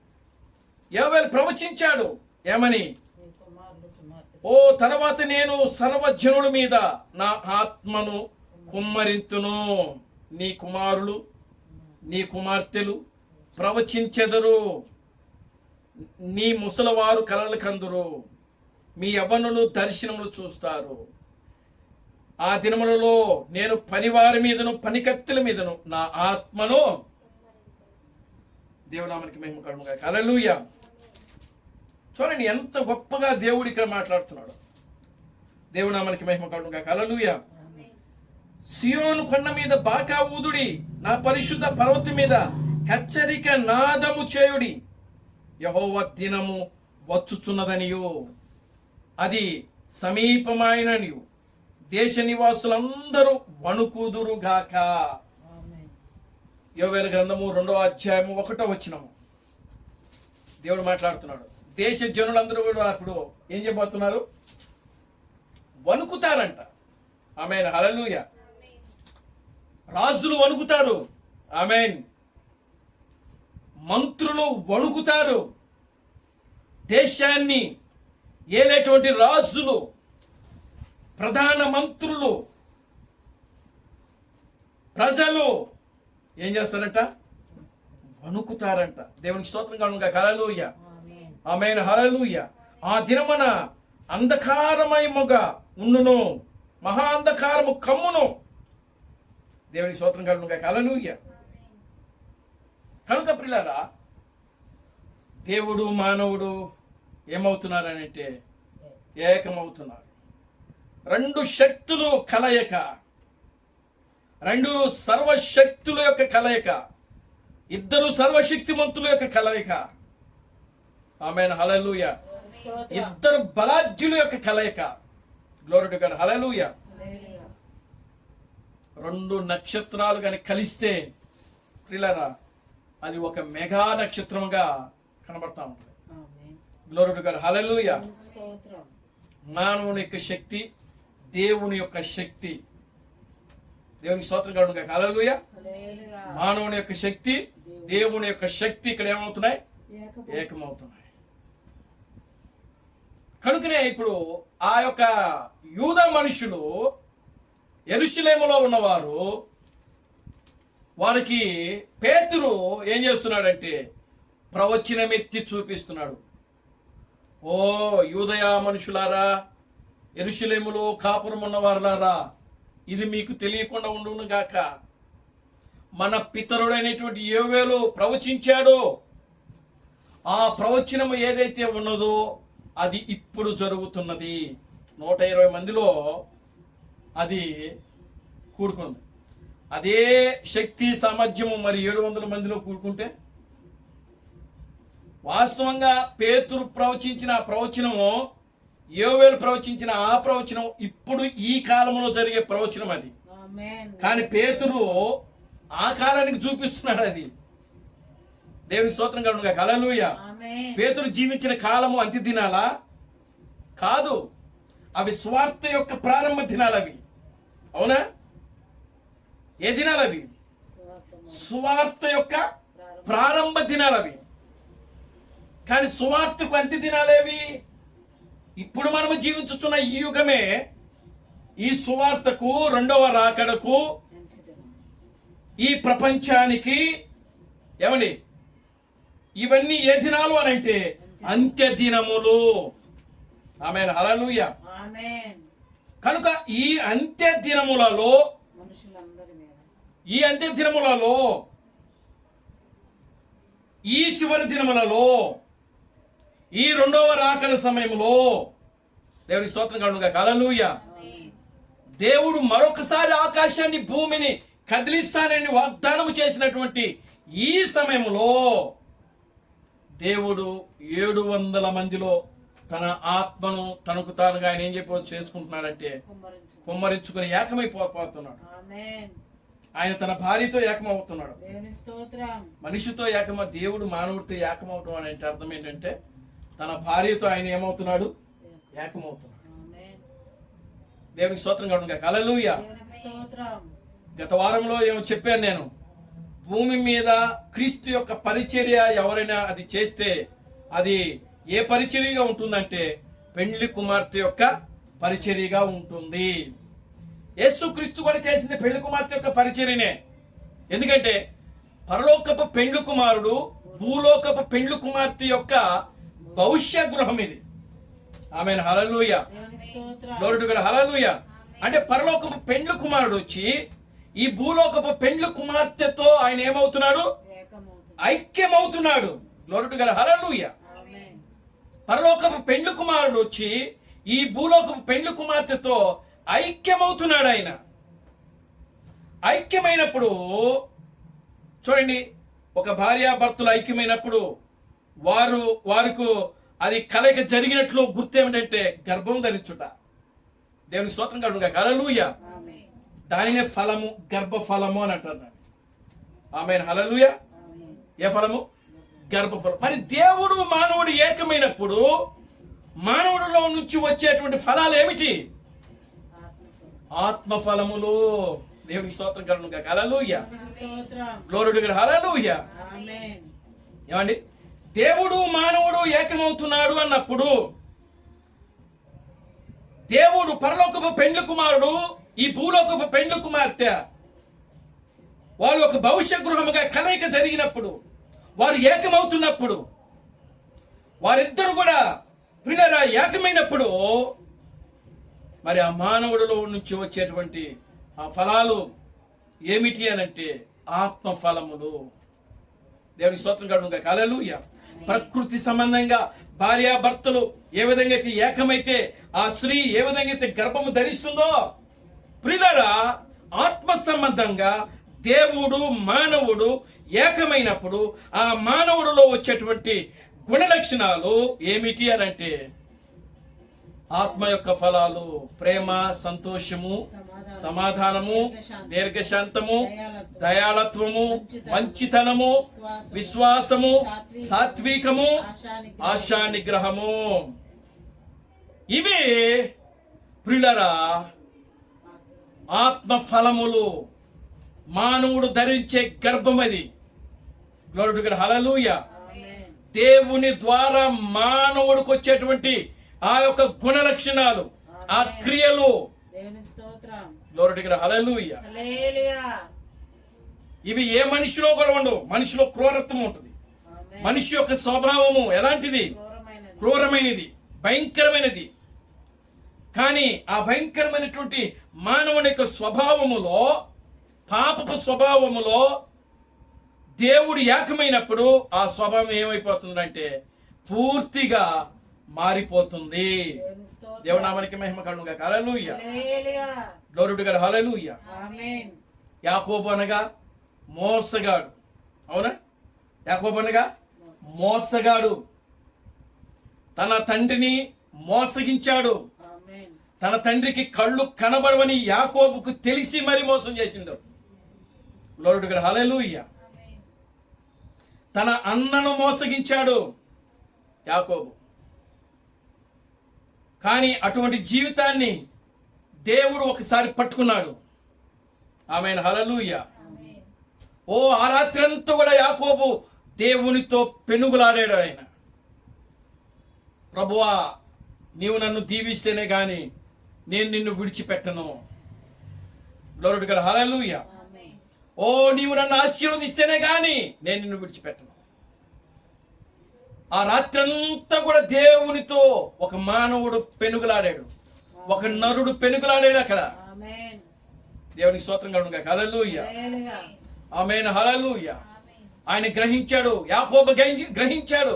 యోవేలు ప్రవచించాడు ఏమని? నీ కుమారులు కుమార్తె ఓ తర్వాత నేను సర్వజనుల మీద నా ఆత్మను కుమ్మరింతును, నీ కుమారులు నీ కుమార్తెలు ప్రవచించెదరు, నీ ముసలవారు కలలు కందురు, మీ యవ్వనులు దర్శనములు చూస్తారు. ఆ దినములలో నేను పనివారి మీదను పనికత్తెల మీదను నా ఆత్మను, దేవునామానికి మహిమ కలుగును గాక. హల్లెలూయా. చూడండి ఎంత గొప్పగా దేవుడు ఇక్కడ మాట్లాడుతున్నాడు. దేవునామానికి మహిమ కలుగును గాక. హల్లెలూయా. సియోను కొండ మీద బాకా ఊదుడి, నా పరిశుద్ధ పర్వతం మీద హెచ్చరిక నాదము చేయుడి, యెహోవా దినము వచ్చుచున్నదనియు అది సమీపమైననియు దేశ నివాసులందరూ వణుకుదురుగాక. ఆమేన్. యోవేలు గ్రంథము 2వ అధ్యాయము 1వ వచనము దేవుడు మాట్లాడుతున్నాడు. దేశ జనులందరూ కూడా అప్పుడు ఏం చేయబోతున్నారు? వణుకుతారంట. ఆమేన్. హల్లెలూయా. రాజులు వణుకుతారు. ఆమేన్. మంత్రులు వణుకుతారు. దేశాన్ని ఏలేటువంటి రాజులు, ప్రధాన మంత్రులు, ప్రజలు ఏం చేస్తారంట? వణుకుతారంట. దేవునికి స్తోత్రం కలుగును గాక. హల్లెలూయా. ఆమేన్. ఆమేన్. హల్లెలూయా. ఆ దినమున అంధకారమయముగా ఉండును, మహా అంధకారము కమ్మును. దేవునికి స్తోత్రం కలుగును గాక. హల్లెలూయా. కనుక ప్రియులారా, దేవుడు మానవుడు ఏమవుతున్నారనంటే ఏకమవుతున్నారు. రెండు శక్తులు కలయిక, రెండు సర్వశక్తుల యొక్క కలయిక, ఇద్దరు సర్వశక్తిమంతుల యొక్క కలయిక. ఆమేన్. హల్లెలూయా. స్తోత్రం. ఇద్దరు బలాఢ్యుల యొక్క కలయిక. Glory to God. Hallelujah. Hallelujah. రెండు నక్షత్రాలు కానీ కలిస్తే ప్రియులారా అది ఒక మెగా నక్షత్రముగా కనబడతా ఉంటుంది. Amen. Glory to God. Hallelujah. స్తోత్రం. మానవుని యొక్క శక్తి, దేవుని యొక్క శక్తి. దేవునికి స్తోత్రం కలుగును గాక. హల్లెలూయా. హల్లెలూయా. మానవుని యొక్క శక్తి, దేవుని యొక్క శక్తి ఇక్కడ ఏమవుతున్నాయి? ఏకపు- ఏకమవుతున్నాయి. కనుకనే ఇప్పుడు ఆ యొక్క యూదా మనుషులు యెరూషలేములో ఉన్నవారు, వారికి పేతురు ఏం చేస్తున్నాడంటే ప్రవచనమెత్తి చూపిస్తున్నాడు. ఓ యూదయా మనుషులారా, యెరూషలేములో కాపురం ఉన్నవారులారా, ఇది మీకు తెలియకుండా ఉండును గాక. మన పితరుడైనటువంటి యోవేలు ప్రవచించాడు. ఆ ప్రవచనము ఏదైతే ఉన్నదో అది ఇప్పుడు జరుగుతున్నది. 120 మందిలో అది కూడుకుంది. అదే శక్తి సామర్థ్యము మరి 700 మందిలో కూడుకుంటే, వాస్తవంగా పేతురు ప్రవచించిన ఆ ప్రవచనము, యోవేలు ప్రవచించిన ఆ ప్రవచనం ఇప్పుడు ఈ కాలంలో జరిగే ప్రవచనం అది. ఆమేన్. కానీ పేతురు ఆ కాలానికి చూపిస్తున్నాడు అది. దేవునికి స్తోత్రం కలుగును గాక. హల్లెలూయా. ఆమేన్. పేతురు జీవించిన కాలము అంత్య దినాలా? కాదు, అవి స్వార్థ యొక్క ప్రారంభ దినాలు అవి. అవునా? ఏ దినాలు అవి? స్తోత్రము. సువార్త యొక్క ప్రారంభ దినాలు అవి. కానీ సువార్తకు అంత్య దినాలేవి? ఇప్పుడు మనము జీవించుతున్న ఈ యుగమే ఈ సువార్తకు, రెండవ రాకడకు, మంచిది. ఈ ప్రపంచానికి ఏమండి ఇవన్నీ ఏ దినాలు అని అంటే అంత్య దినములు. ఆమేన్. హల్లెలూయా. ఆమేన్. కనుక ఈ అంత్య దినములలో, మనుషులందరి మీద ఈ అంత్య దినములలో, ఈ చివరి దినములలో, ఈ రెండవ రాకడ సమయంలో దేవునికి స్తోత్రం కలుగును గాక. హల్లెలూయా. దేవుడు మరొకసారి ఆకాశాన్ని భూమిని కదిలిస్తానని వాగ్దానం చేసినటువంటి ఈ సమయంలో దేవుడు 700 మందిలో తన ఆత్మను తనకు తానుగా ఆయన ఏం చెప్పి చేసుకుంటున్నాడంటే కుమ్మరించు. కుమ్మరించుకుని ఏకమైపోతున్నాడు. ఆమేన్. ఆయన తన భార్యతో ఏకమవుతున్నాడు. దేవుని స్తోత్రం. మనిషితో దేవుడు మానవుడితో ఏకమవటం అంటే అర్థం ఏంటంటే తన భార్యతో ఆయన ఏమవుతున్నాడు? ఏకమవుతున్నాడు. ఆమేన్. దేవునికి స్తోత్రం కలుగును గాక. హల్లెలూయా. దేవునికి స్తోత్రం. గత వారంలో ఏమో చెప్పాను నేను, భూమి మీద క్రీస్తు యొక్క పరిచర్య ఎవరైనా అది చేస్తే అది ఏ పరిచర్యగా ఉంటుందంటే పెండ్లి కుమార్తె యొక్క పరిచర్యగా ఉంటుంది. యేసు క్రీస్తు కూడా చేసింది పెండ్లి కుమార్తె యొక్క పరిచర్యనే. ఎందుకంటే పరలోకపు పెండ్లి కుమారుడు భూలోకపు పెండ్లి కుమార్తె యొక్క భవిష్య గృహం ఇది. ఆమేన్. హల్లెలూయా. దేవునికి స్తోత్రం. Glory to God. హల్లెలూయా. అంటే పరలోకపు పెండ్లి కుమారుడు వచ్చి ఈ భూలోకపు పెండ్లి కుమార్తెతో ఆయన ఏమవుతున్నాడు? ఏకమవుతుంది. ఐక్యమవుతున్నాడు. Glory to God. Hallelujah. Amen. పరలోకపు పెండ్లి కుమారుడు వచ్చి ఈ భూలోకపు పెండ్లి కుమార్తెతో ఐక్యమవుతున్నాడు. ఆయన ఐక్యమైనప్పుడు చూడండి, ఒక భార్యాభర్తలు ఐక్యమైనప్పుడు వారికి అది కలయిక జరిగినట్లు గుర్తు ఏమిటంటే గర్భం ధరించుట. దేవునికి స్తోత్రం కలుగును గాక. హల్లెలూయా. ఆమేన్. దానినే ఫలము, గర్భ ఫలము అని అంటారు. ఆమేన్. హల్లెలూయా. ఆమేన్. ఏ ఫలము? గర్భఫలం. మరి దేవుడు మానవుడు ఏకమైనప్పుడు మానవుడిలో నుంచి వచ్చేటువంటి ఫలాలు ఏమిటి? ఆత్మఫలం. ఆత్మఫలములు. దేవునికి స్తోత్రం కలుగును గాక. హల్లెలూయా. దేవునికి స్తోత్రం. Glory to God. Hallelujah. Amen. ఏమండి, దేవుడు మానవుడు ఏకమవుతున్నాడు అన్నప్పుడు దేవుడు పరలోకపు పెండ్లి కుమారుడు ఈ భూలోకపు పెండ్లి కుమార్తె వాళ్ళు ఒక భవిష్య గృహముగా కలయిక జరిగినప్పుడు, వారు ఏకమవుతున్నప్పుడు, వారిద్దరు కూడా ప్రియులారా ఏకమైనప్పుడు మరి ఆ మానవుడిలో నుంచి వచ్చేటువంటి ఆ ఫలాలు ఏమిటి అనంటే ఆత్మ ఫలములు. దేవునికి స్తోత్రం కలుగును గాక. హల్లెలూయా. ప్రకృతి సంబంధంగా భార్యాభర్తలు ఏ విధంగా అయితే ఏకమైతే ఆ స్త్రీ ఏ విధంగా అయితే గర్భము ధరిస్తుందో, ప్రియులారా ఆత్మ సంబంధంగా దేవుడు మానవుడు ఏకమైనప్పుడు ఆ మానవుడిలో వచ్చేటువంటి గుణలక్షణాలు ఏమిటి అనంటే ఆత్మ యొక్క ఫలాలు ప్రేమ, సంతోషము, సమాధానము, దీర్ఘశాంతము, దయాళత్వము, మంచితనము, విశ్వాసము, సాత్వికము, ఆశా నిగ్రహము. ఇవే ప్రియులారా ఆత్మ ఫలములు. మానవుడు ధరించే గర్భం అది. Glory to God. Hallelujah. Amen. దేవుని ద్వారా మానవుడికి వచ్చేటువంటి ఆ యొక్క గుణ లక్షణాలు, ఆ క్రియలు. దేవునికి స్తోత్రం. Glory to God. Hallelujah. Hallelujah. ఇవి ఏ మనిషిలో కూడా ఉండవు. మనిషిలో క్రూరత్వం ఉంటుంది. ఆమేన్. మనిషి యొక్క స్వభావము ఎలాంటిది? క్రూరమైనది. క్రూరమైనది, భయంకరమైనది. కానీ ఆ భయంకరమైనటువంటి మానవుని యొక్క స్వభావములో, పాపపు స్వభావములో దేవుడు ఏకమైనప్పుడు ఆ స్వభావం ఏమైపోతుందంటే పూర్తిగా మారిపోతుంది. దేవునికి స్తోత్రం. దేవునామానికి మహిమ కలుగును గాక. Hallelujah. Hallelujah. Glory to God. Hallelujah. Amen. యాకోబు అనగా మోసగాడు. అవునా? యాకోబు అనగా మోసగాడు. తన తండ్రిని మోసగించాడు. ఆమేన్. తన తండ్రికి కళ్ళు కనబడవని యాకోబుకు తెలిసి మరి మోసం చేసిండు. Glory to God. హల్లెలూయా. తన అన్నను మోసగించాడు యాకోబు. కానీ అటువంటి జీవితాన్ని దేవుడు ఒకసారి పట్టుకున్నాడు. ఆమేన్. హల్లెలూయా. ఓ ఆ రాత్రి అంతా కూడా యాకోబు దేవునితో పెనుగులాడాడు. ఆయన, ప్రభువా నీవు నన్ను దీవిస్తేనే గాని నేను నిన్ను విడిచిపెట్టను. Glory to God. హల్లెలూయా. ఓ నీవు నన్ను ఆశీర్వదిస్తేనే గాని నేను నిన్ను విడిచిపెట్టను. ఆ రాత్రంతా కూడా దేవునితో ఒక మానవుడు పెనుగులాడాడు, ఒక నరుడు పెనుగులాడాడు అక్కడ. ఆమేన్. దేవునికి స్తోత్రం కలుగును గాక. హల్లెలూయా. హల్లెలూయా. ఆమేన్. హల్లెలూయా. ఆయన గ్రహించాడు, యాకోబు గ్రహించాడు,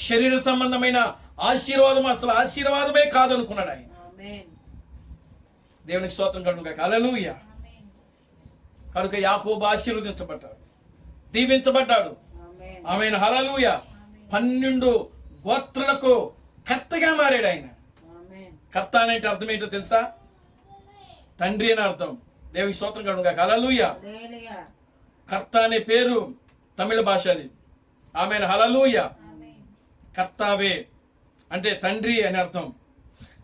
శరీర సంబంధమైన ఆశీర్వాదం అసలు ఆశీర్వాదమే కాదనుకున్నాడు ఆయన. ఆమేన్. దేవునికి స్తోత్రం కలుగును గాక. హల్లెలూయా. కనుక యాకోబు ఆశీర్వదించబడ్డాడు, దీవించబడ్డాడు. ఆమేన్. ఆమేన్. హల్లెలూయా. 12 గోత్రులకు కర్తగా మారాడు ఆయన. ఆమేన్. కర్త అంటే అర్థం ఏంటో తెలుసా? తండ్రి అని అర్థం. దేవునికి స్తోత్రం కలుగును గాక. హల్లెలూయా. హల్లెలూయా. కర్త అనే పేరు తమిళ భాష అది. ఆమేన్. హల్లెలూయా. కర్తావే అంటే తండ్రి అని అర్థం.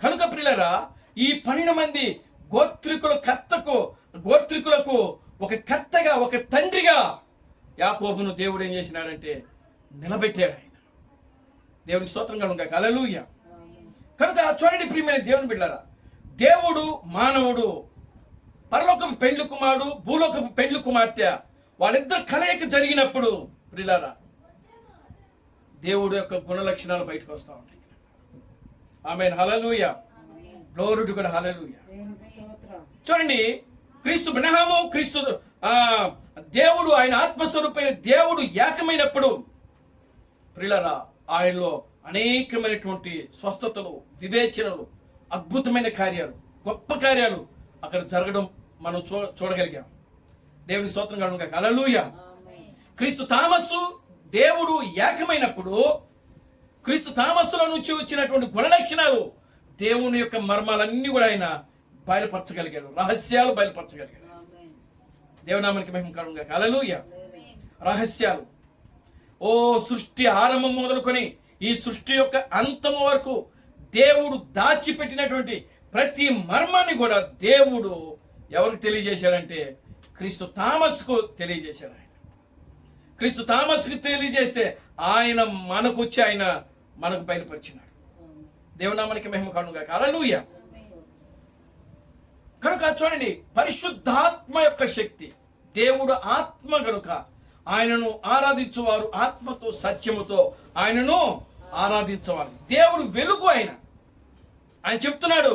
కనుక ప్రియులారా ఈ 12 మంది గోత్రికులకు ఒక కర్తగా, ఒక తండ్రిగా యాకోబును దేవుడు ఏం చేసినాడంటే నిలబెట్టాడు ఆయన. దేవునికి స్తోత్రంగా ఉండాలి. హల్లెలూయా. కనుక చూడండి ప్రియమైన దేవుని బిడ్డలారా, దేవుడు మానవుడు, పరలోకపు పెండ్లి కుమారుడు, భూలోకపు పెండ్లి కుమార్తె, వాళ్ళిద్దరు కలయిక జరిగినప్పుడు ప్రియులారా దేవుడు యొక్క గుణ లక్షణాలు బయటకు వస్తూ ఉంటాయి. Amen. Hallelujah. Glory to God. Hallelujah. దేవునికి స్తోత్రం. చూడండి, క్రీస్తు బ్రహ్మము, క్రీస్తు దేవుడు, ఆయన ఆత్మస్వరూపైన దేవుడు ఏకమైనప్పుడు ప్రియులారా ఆయనలో అనేకమైనటువంటి స్వస్థతలు, వివేచనలు, అద్భుతమైన కార్యాలు, గొప్ప కార్యాలు అక్కడ జరగడం మనం చూడగలిగాం. దేవుని స్తోత్రం కలుగును గాక. హల్లెలూయా. క్రీస్తు థామస్సు దేవుడు ఏకమైనప్పుడు క్రీస్తు థామస్సులో నుంచి వచ్చినటువంటి గుణలక్షణాలు, దేవుని యొక్క మర్మాలన్నీ కూడా ఆయన బయలుపరచగలిగాడు, రహస్యాలు బయలుపరచగలిగాడు. దేవునామానికి మహిమ కలుగును గాక. హల్లెలూయా. రహస్యాలు, ఓ సృష్టి ఆరంభం మొదలుకొని ఈ సృష్టి యొక్క అంతము వరకు దేవుడు దాచిపెట్టినటువంటి ప్రతి మర్మాన్ని కూడా దేవుడు ఎవరికి తెలియజేశాడంటే క్రీస్తు థామస్కు తెలియజేశాడు. ఆయన క్రీస్తు థామస్కు తెలియజేస్తే ఆయన మనకు వచ్చి ఆయన మనకు బయలుపరిచినాడు. దేవునామానికి మహిమ కలుగును గాక. హల్లెలూయా. కనుక చూడండి, పరిశుద్ధాత్మ యొక్క శక్తి, దేవుడు ఆత్మ కనుక ఆయనను ఆరాధించువారు ఆత్మతో సత్యముతో ఆయనను ఆరాధించవాలి. దేవుడు వెలుగు, ఆయన చెప్తున్నాడు,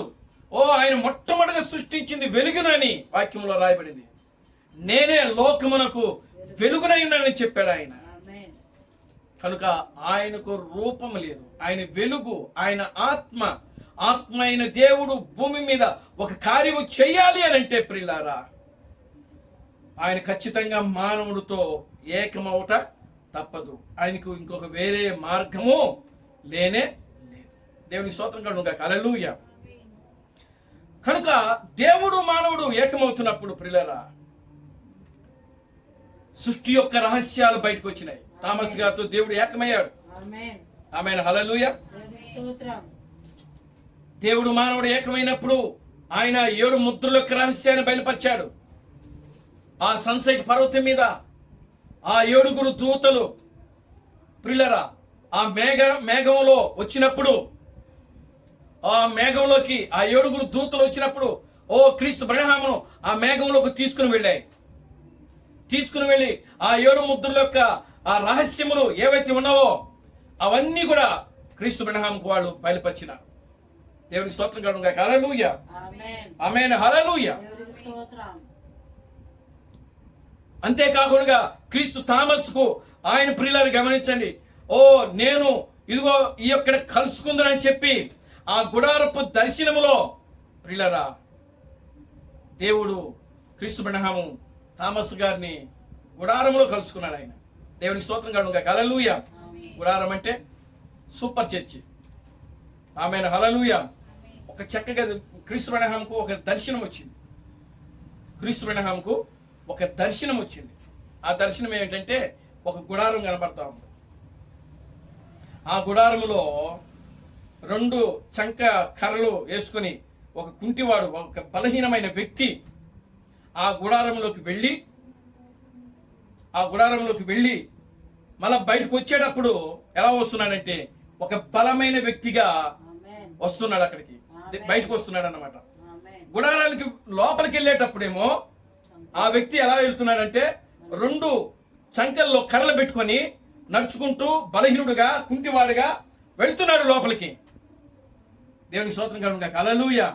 ఆయన మొట్టమొదటిగా సృష్టించింది వెలుగునని వాక్యంలో రాయబడింది. నేనే లోకమునకు వెలుగునై ఉన్నానని చెప్పాడు ఆయన. కనుక ఆయనకు రూపము లేదు, ఆయన వెలుగు, ఆయన ఆత్మ అయిన దేవుడు భూమి మీద ఒక కార్యము చేయాలి అని అంటే ప్రియులారా ఆయన ఖచ్చితంగా మానవుడితో ఏకమవుట తప్పదు. ఆయనకు ఇంకొక వేరే మార్గము లేనే లేదు. దేవుని స్తోత్రం కలుగును గాక. హల్లెలూయా. కనుక దేవుడు మానవుడు ఏకమవుతున్నప్పుడు ప్రియులారా సృష్టి యొక్క రహస్యాలు బయటకు వచ్చినాయి. థామస్ గారితో దేవుడు ఏకమయ్యాడు. ఆమేన్. హల్లెలూయా. దేవుడు మానవుడు ఏకమైనప్పుడు ఆయన 7 ముద్రల యొక్క రహస్యాన్ని బయలుపరిచాడు. ఆ సన్సైట్ పర్వతం మీద ఆ 7 దూతలు ప్రియులారా ఆ మేఘంలో వచ్చినప్పుడు, ఆ మేఘంలోకి ఆ 7 దూతలు వచ్చినప్పుడు క్రీస్తు బ్రహ్మను ఆ మేఘంలోకి తీసుకుని వెళ్ళి ఆ 7 ముద్రల యొక్క ఆ రహస్యములు ఏవైతే ఉన్నావో అవన్నీ కూడా క్రీస్తు బ్రహ్మకు వాళ్ళు బయలుపరిచినారు. దేవుని స్తోత్రం కలుగును గాక. హల్లెలూయా. ఆమేన్. హల్లెలూయా. అంతేకాకుండా క్రీస్తు థామస్కు ఆయన ప్రియులారు గమనించండి, నేను ఇదిగో ఈ యొక్క కలుసుకుందని చెప్పి ఆ గుడారపు దర్శనములో ప్రియులారా దేవుడు క్రీస్తు బ్రహ్మము థామస్ గారిని గుడారములో కలుసుకున్నాడు. ఆయన దేవునికి స్తోత్రం కలుగును గాక. హల్లెలూయా. గుడారం అంటే సూపర్ చర్చి. ఆమేన్. హల్లెలూయా. ఒక చక్కగా క్రీస్తు బ్రహ్మకు ఒక దర్శనం వచ్చింది. ఆ దర్శనం ఏంటంటే ఒక గుడారం కనబడతా ఉంది. ఆ గుడారములో 2 చంక కర్రలు వేసుకుని ఒక కుంటివాడు, ఒక బలహీనమైన వ్యక్తి ఆ గుడారంలోకి వెళ్ళి మళ్ళా బయటకు వచ్చేటప్పుడు ఎలా వస్తున్నాడంటే ఒక బలమైన వ్యక్తిగా వస్తున్నాడు. అక్కడికి బయటకు వస్తున్నాడు అన్నమాట. గుడారానికి లోపలికి వెళ్ళేటప్పుడేమో ఆ వ్యక్తి ఎలా వెళ్తున్నాడంటే 2 చంకల్లో కర్రలు పెట్టుకొని నడుచుకుంటూ బలహీనుడుగా, కుంటివాడుగా వెళ్తున్నాడు లోపలికి. దేవునికి స్తోత్రం కలుగును గాక. హల్లెలూయా.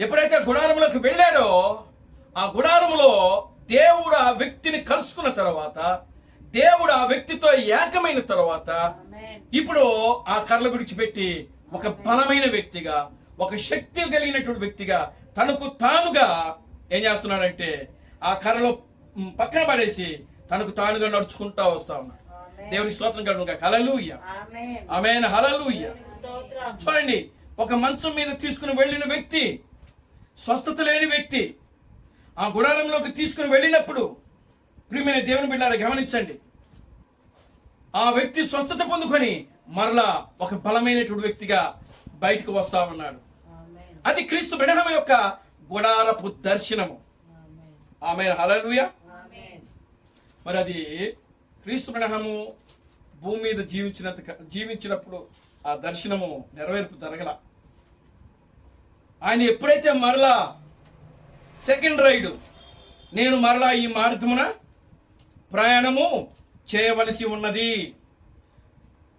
ఎప్పుడైతే గుడారంలోకి వెళ్ళాడో ఆ గుడారంలో దేవుడు ఆ వ్యక్తిని కలుసుకున్న తర్వాత, దేవుడు ఆ వ్యక్తితో ఏకమైన తర్వాత ఇప్పుడు ఆ కర్రలు విడిచిపెట్టి ఒక బలమైన వ్యక్తిగా, ఒక శక్తి కలిగినటువంటి వ్యక్తిగా తనకు తానుగా ఏం చేస్తున్నాడంటే ఆ కర్రలో పక్కన పడేసి తనకు తానుగా నడుచుకుంటా వస్తా ఉన్నాడు. దేవుని స్తోత్రం కలుగును గాక. హల్లెలూయా. ఆమేన్. హల్లెలూయా. చూడండి, ఒక మంచం మీద తీసుకుని వెళ్ళిన వ్యక్తి, స్వస్థత లేని వ్యక్తి ఆ గుడారంలోకి తీసుకుని వెళ్ళినప్పుడు ప్రియమైన దేవుని బిడ్డలారా గమనించండి, ఆ వ్యక్తి స్వస్థత పొందుకొని మరలా ఒక బలమైనటువంటి వ్యక్తిగా బయటకు వస్తా ఉన్నాడు. అది క్రీస్తు బ్రహ్మ యొక్క గుడారపు దర్శనము. ఆమె హల్లెలూయా. మరి అది క్రీస్తు బ్రహ్మము భూమి మీద జీవించినప్పుడు ఆ దర్శనము నెరవేర్పు జరగల. ఆయన ఎప్పుడైతే మరలా సెకండ్ రైడు, నేను మరలా ఈ మార్గమున ప్రయాణము చేయవలసి ఉన్నది,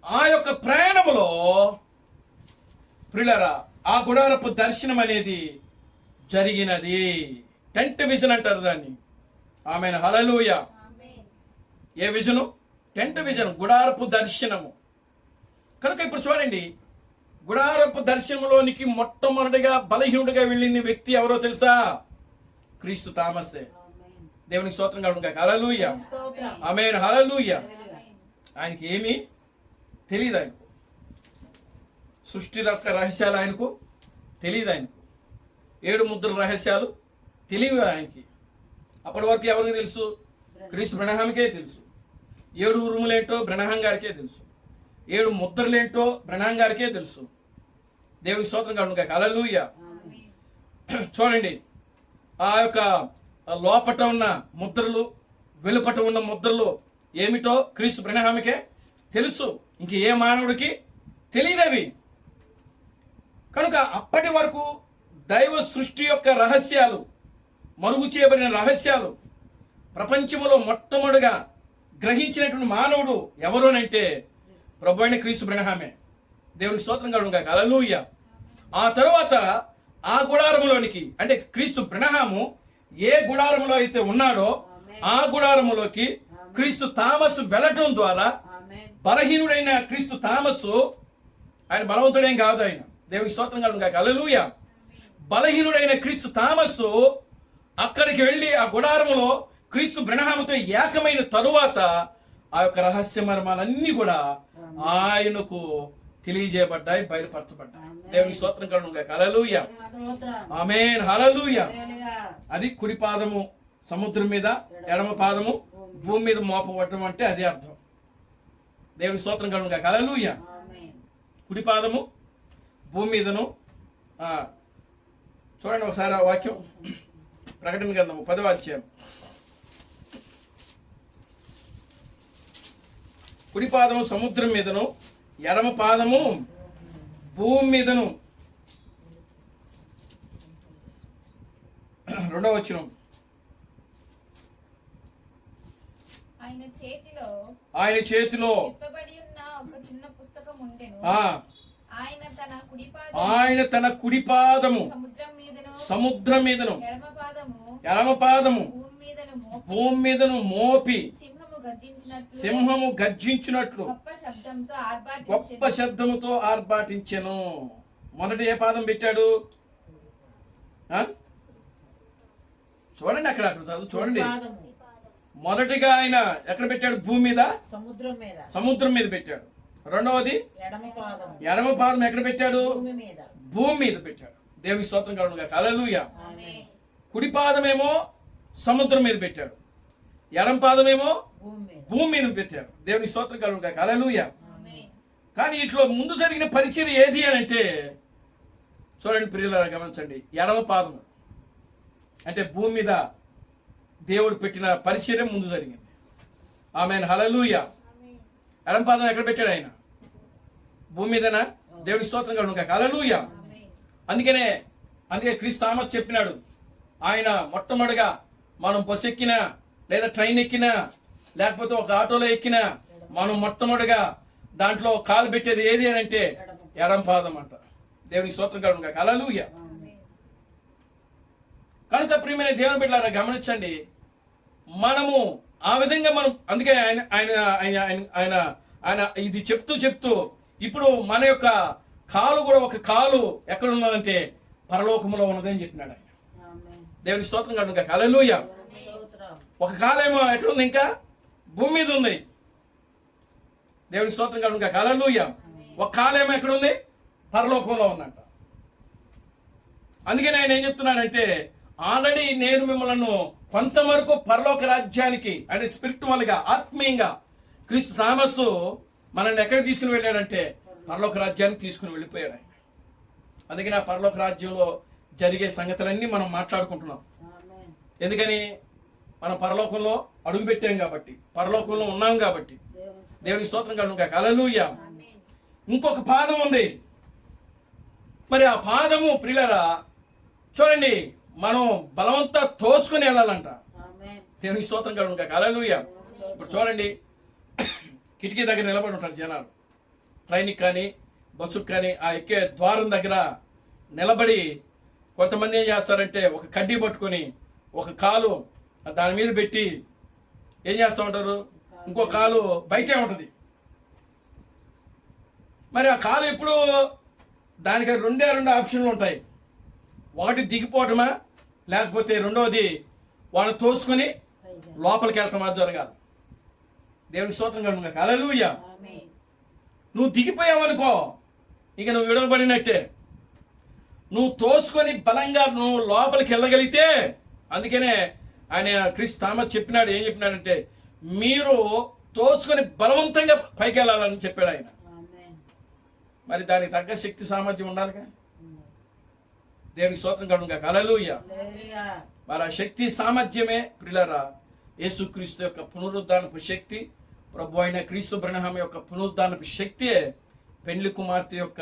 ఆ యొక్క ప్రయాణములో ప్రియులారా ఆ గుడారపు దర్శనం అనేది జరిగినది. టెంట్ విజన్ అంటారు దాన్ని. ఆమెను హల్లెలూయా. ఏ విజను? టెంట్ విజన్, గుడారపు దర్శనము. కనుక ఇప్పుడు చూడండి, గుడారపు దర్శనంలోనికి మొట్టమొదటిగా బలహీనుడిగా వెళ్ళింది వ్యక్తి ఎవరో తెలుసా? క్రీస్తు తామసే. దేవునికి స్తోత్రం కలుగును గాక. హల్లెలూయా. ఆమేన్. హల్లెలూయా. ఆయనకి ఏమీ తెలియదు. ఆయనకు సృష్టి యొక్క రహస్యాలు ఆయనకు తెలియదు. ఆయనకు 7 ముద్రల రహస్యాలు తెలియదు ఆయనకి. అప్పటి వరకు ఎవరికి తెలుసు? క్రీస్తు బ్రహ్మకే తెలుసు. 7 ఉరుములేంటో బ్రహ్మం గారికే తెలుసు. 7 ముద్రలేంటో బ్రహ్మం గారికే తెలుసు. దేవునికి స్తోత్రం కలుగును గాక. హల్లెలూయా. చూడండి, ఆ యొక్క లోపట ఉన్న ముద్రలు, వెలుపట ఉన్న ముద్రలు ఏమిటో క్రీస్తు బ్రహ్మకే తెలుసు. ఇంక ఏ మానవుడికి తెలియదవి. కనుక అప్పటి వరకు దైవ సృష్టి యొక్క రహస్యాలు, మరుగు చేయబడిన రహస్యాలు ప్రపంచంలో మొట్టమొదటిగా గ్రహించినటువంటి మానవుడు ఎవరోనంటే ప్రభువైన క్రీస్తు బ్రహ్మే. దేవునికి స్తోత్రం కలుగును గాక. హల్లెలూయా. ఆ తరువాత ఆ గుడారములోనికి, అంటే క్రీస్తు బ్రహ్మము ఏ గుడారములో అయితే ఉన్నాడో ఆ గుడారములోకి క్రీస్తు తామసు వెళ్ళటం ద్వారా బలహీనుడైన క్రీస్తు తామసు, ఆయన బలవంతుడేం కాదు, ఆయన దేవునికి స్తోత్రం కలుగును గాక. హల్లెలూయా. బలహీనుడైన క్రీస్తు తామసు అక్కడికి వెళ్ళి ఆ గుడారములో క్రీస్తు బ్రహ్మతో ఏకమైన తరువాత ఆ యొక్క రహస్య మర్మాలన్నీ కూడా ఆయనకు తెలియజేయబడ్డాయి, బయలుపరచబడ్డాయి. దేవునికి స్తోత్రం కలుగును గాక. హల్లెలూయా. ఆమేన్. హల్లెలూయా. అది కుడి పాదము సముద్రం మీద, ఎడమ పాదము భూమి మీద మోపబడటం అంటే అదే అర్థం. దేవునికి స్తోత్రం కలుగును గాక. హల్లెలూయా. కుడి పాదము భూమి మీదను. చూడండి ఒకసారి ఆ వాక్యం, ప్రకటన గ్రంథము 10వ అధ్యాయం. కుడి పాదము సముద్రం మీదను, ఎడమ పాదము భూమి మీదను. 2వ వచనం. ఆయన చేతిలో విప్పబడి ఉన్న ఒక చిన్న పుస్తకం ఉండెను. ఆయన తన కుడి పాదము సముద్రం మీదను, ఎడమ పాదము భూమి మీదను మోపి సింహము గర్జించినట్లు గొప్ప శబ్దముతో ఆర్భాటించెను. మొదట ఏ పాదం పెట్టాడు? చూడండి, అక్కడ చదువు చూడండి. మొదటిగా ఆయన ఎక్కడ పెట్టాడు? భూమి మీద, సముద్రం మీద పెట్టాడు. రెండవది ఎడమ పాదం ఎక్కడ పెట్టాడు? భూమి మీద పెట్టాడు. దేవునికి స్తోత్రం కలుగును గాక. హల్లెలూయా. కుడి పాదమేమో సముద్రం మీద పెట్టాడు, ఎడమ పాదమేమో భూమి మీద పెట్టాడు. దేవునికి స్తోత్రం కలుగును గాక. హల్లెలూయా. కానీ ఇట్లా ముందు జరిగిన పరిచయం ఏది అని అంటే, చూడండి ప్రియులారా, గమనించండి. ఎడమ పాదము అంటే భూమి మీద దేవుడు పెట్టిన పరిచర్య ముందు జరిగింది. ఆమేన్. హల్లెలూయా. ఎడమ పాదం ఎక్కడ పెట్టాడు? ఆయన భూమి మీదనా? దేవునికి స్తోత్రం కలుగును గాక. హల్లెలూయా. అందుకే క్రీస్తు తామస్ చెప్పినాడు, ఆయన మొట్టమొదటిగా మనం బస్సు ఎక్కినా లేదా ట్రైన్ ఎక్కినా లేకపోతే ఒక ఆటోలో ఎక్కినా మనం మొట్టమొదటిగా దాంట్లో కాలు పెట్టేది ఏది అని అంటే ఎడమ పాదం అంట. దేవునికి స్తోత్రం కలుగును గాక. హల్లెలూయా. కనుక ప్రియమైన దేవుని బిడ్డలారా, గమనించండి, మనము ఆ విధంగా మనం, అందుకే ఆయన ఆయన ఆయన ఆయన ఆయన ఇది చెప్తూ ఇప్పుడు మన యొక్క కాలు కూడా, ఒక కాలు ఎక్కడ ఉన్నదంటే పరలోకములో ఉన్నదని చెప్పినాడు ఆయన. దేవునికి స్తోత్రం కలుగును గాక. హల్లెలూయా. ఒక కాలేమో ఎక్కడ ఉంది? ఇంకా భూమి మీద ఉంది. దేవునికి స్తోత్రం కలుగును గాక. హల్లెలూయా. ఒక కాలేమో ఎక్కడ ఉంది? పరలోకంలో ఉందంట. అందుకని ఆయన ఏం చెప్తున్నాడంటే, ఆల్రెడీ నేను మిమ్మల్ని కొంతవరకు పరలోక రాజ్యానికి, అంటే స్పిరిచువల్ గా, ఆత్మీయంగా క్రీస్తు తామస్సు మనల్ని ఎక్కడ తీసుకుని వెళ్ళాడంటే పరలోక రాజ్యానికి తీసుకుని వెళ్ళిపోయాడు ఆయన. అందుకని ఆ పరలోక రాజ్యంలో జరిగే సంగతులన్నీ మనం మాట్లాడుకుంటున్నాం. ఆమేన్. ఎందుకని మనం పరలోకంలో అడుగు పెట్టాం కాబట్టి, పరలోకంలో ఉన్నాం కాబట్టి. దేవునికి స్తోత్రం కలుగును గాక. హల్లెలూయా. ఇంకొక పాదం ఉంది. మరి ఆ పాదము ప్రియులారా చూడండి, మనం బలవంతా తోచుకొని వెళ్ళాలంట. ఆమేన్. దేవునికి స్తోత్రం కలుగును గాక. హల్లెలూయా. ఇప్పుడు చూడండి, కిటికీ దగ్గర నిలబడి ఉంటారు జనాలు, ట్రైన్కి కానీ బస్సుకు కానీ ఆ ఎక్కే ద్వారం దగ్గర నిలబడి కొంతమంది ఏం చేస్తారంటే ఒక కడ్డీ పట్టుకొని ఒక కాలు దాని మీద పెట్టి ఏం చేస్తూ ఉంటారు, ఇంకో కాలు బయటే ఉంటుంది. మరి ఆ కాలు ఎప్పుడు దానికి రెండు ఆప్షన్లు ఉంటాయి. ఒకటి దిగిపోవటమా, లేకపోతే రెండవది వాళ్ళు తోసుకొని లోపలికి వెళ్ళటమా జరగాలి. దేవునికి స్తోత్రం కలుగును గాక. హల్లెలూయా. ఆమేన్. నువ్వు దిగిపోయావనుకో ఇక నువ్వు విడవబడినట్టే. నువ్వు తోసుకొని బలంగా నువ్వు లోపలికి వెళ్ళగలిగితే, అందుకనే ఆయన క్రీస్తు థామస్ చెప్పినాడు, ఏం చెప్పినాడంటే మీరు తోసుకొని బలవంతంగా పైకి వెళ్ళాలని చెప్పాడు ఆయన. ఆమేన్. మరి దానికి తగ్గ శక్తి సామర్థ్యం ఉండాలిగా. దేవునికి స్తోత్రం కలుగును గాక. హల్లెలూయా. హల్లెలూయా. మరి ఆ శక్తి సామర్థ్యమే ప్రియులారా యేసుక్రీస్తు యొక్క పునరుద్ధానపు శక్తి, ప్రభు అయిన క్రీస్తు బ్రహ్మ యొక్క పునరుద్ధానపు శక్తి పెండ్లి కుమార్తె యొక్క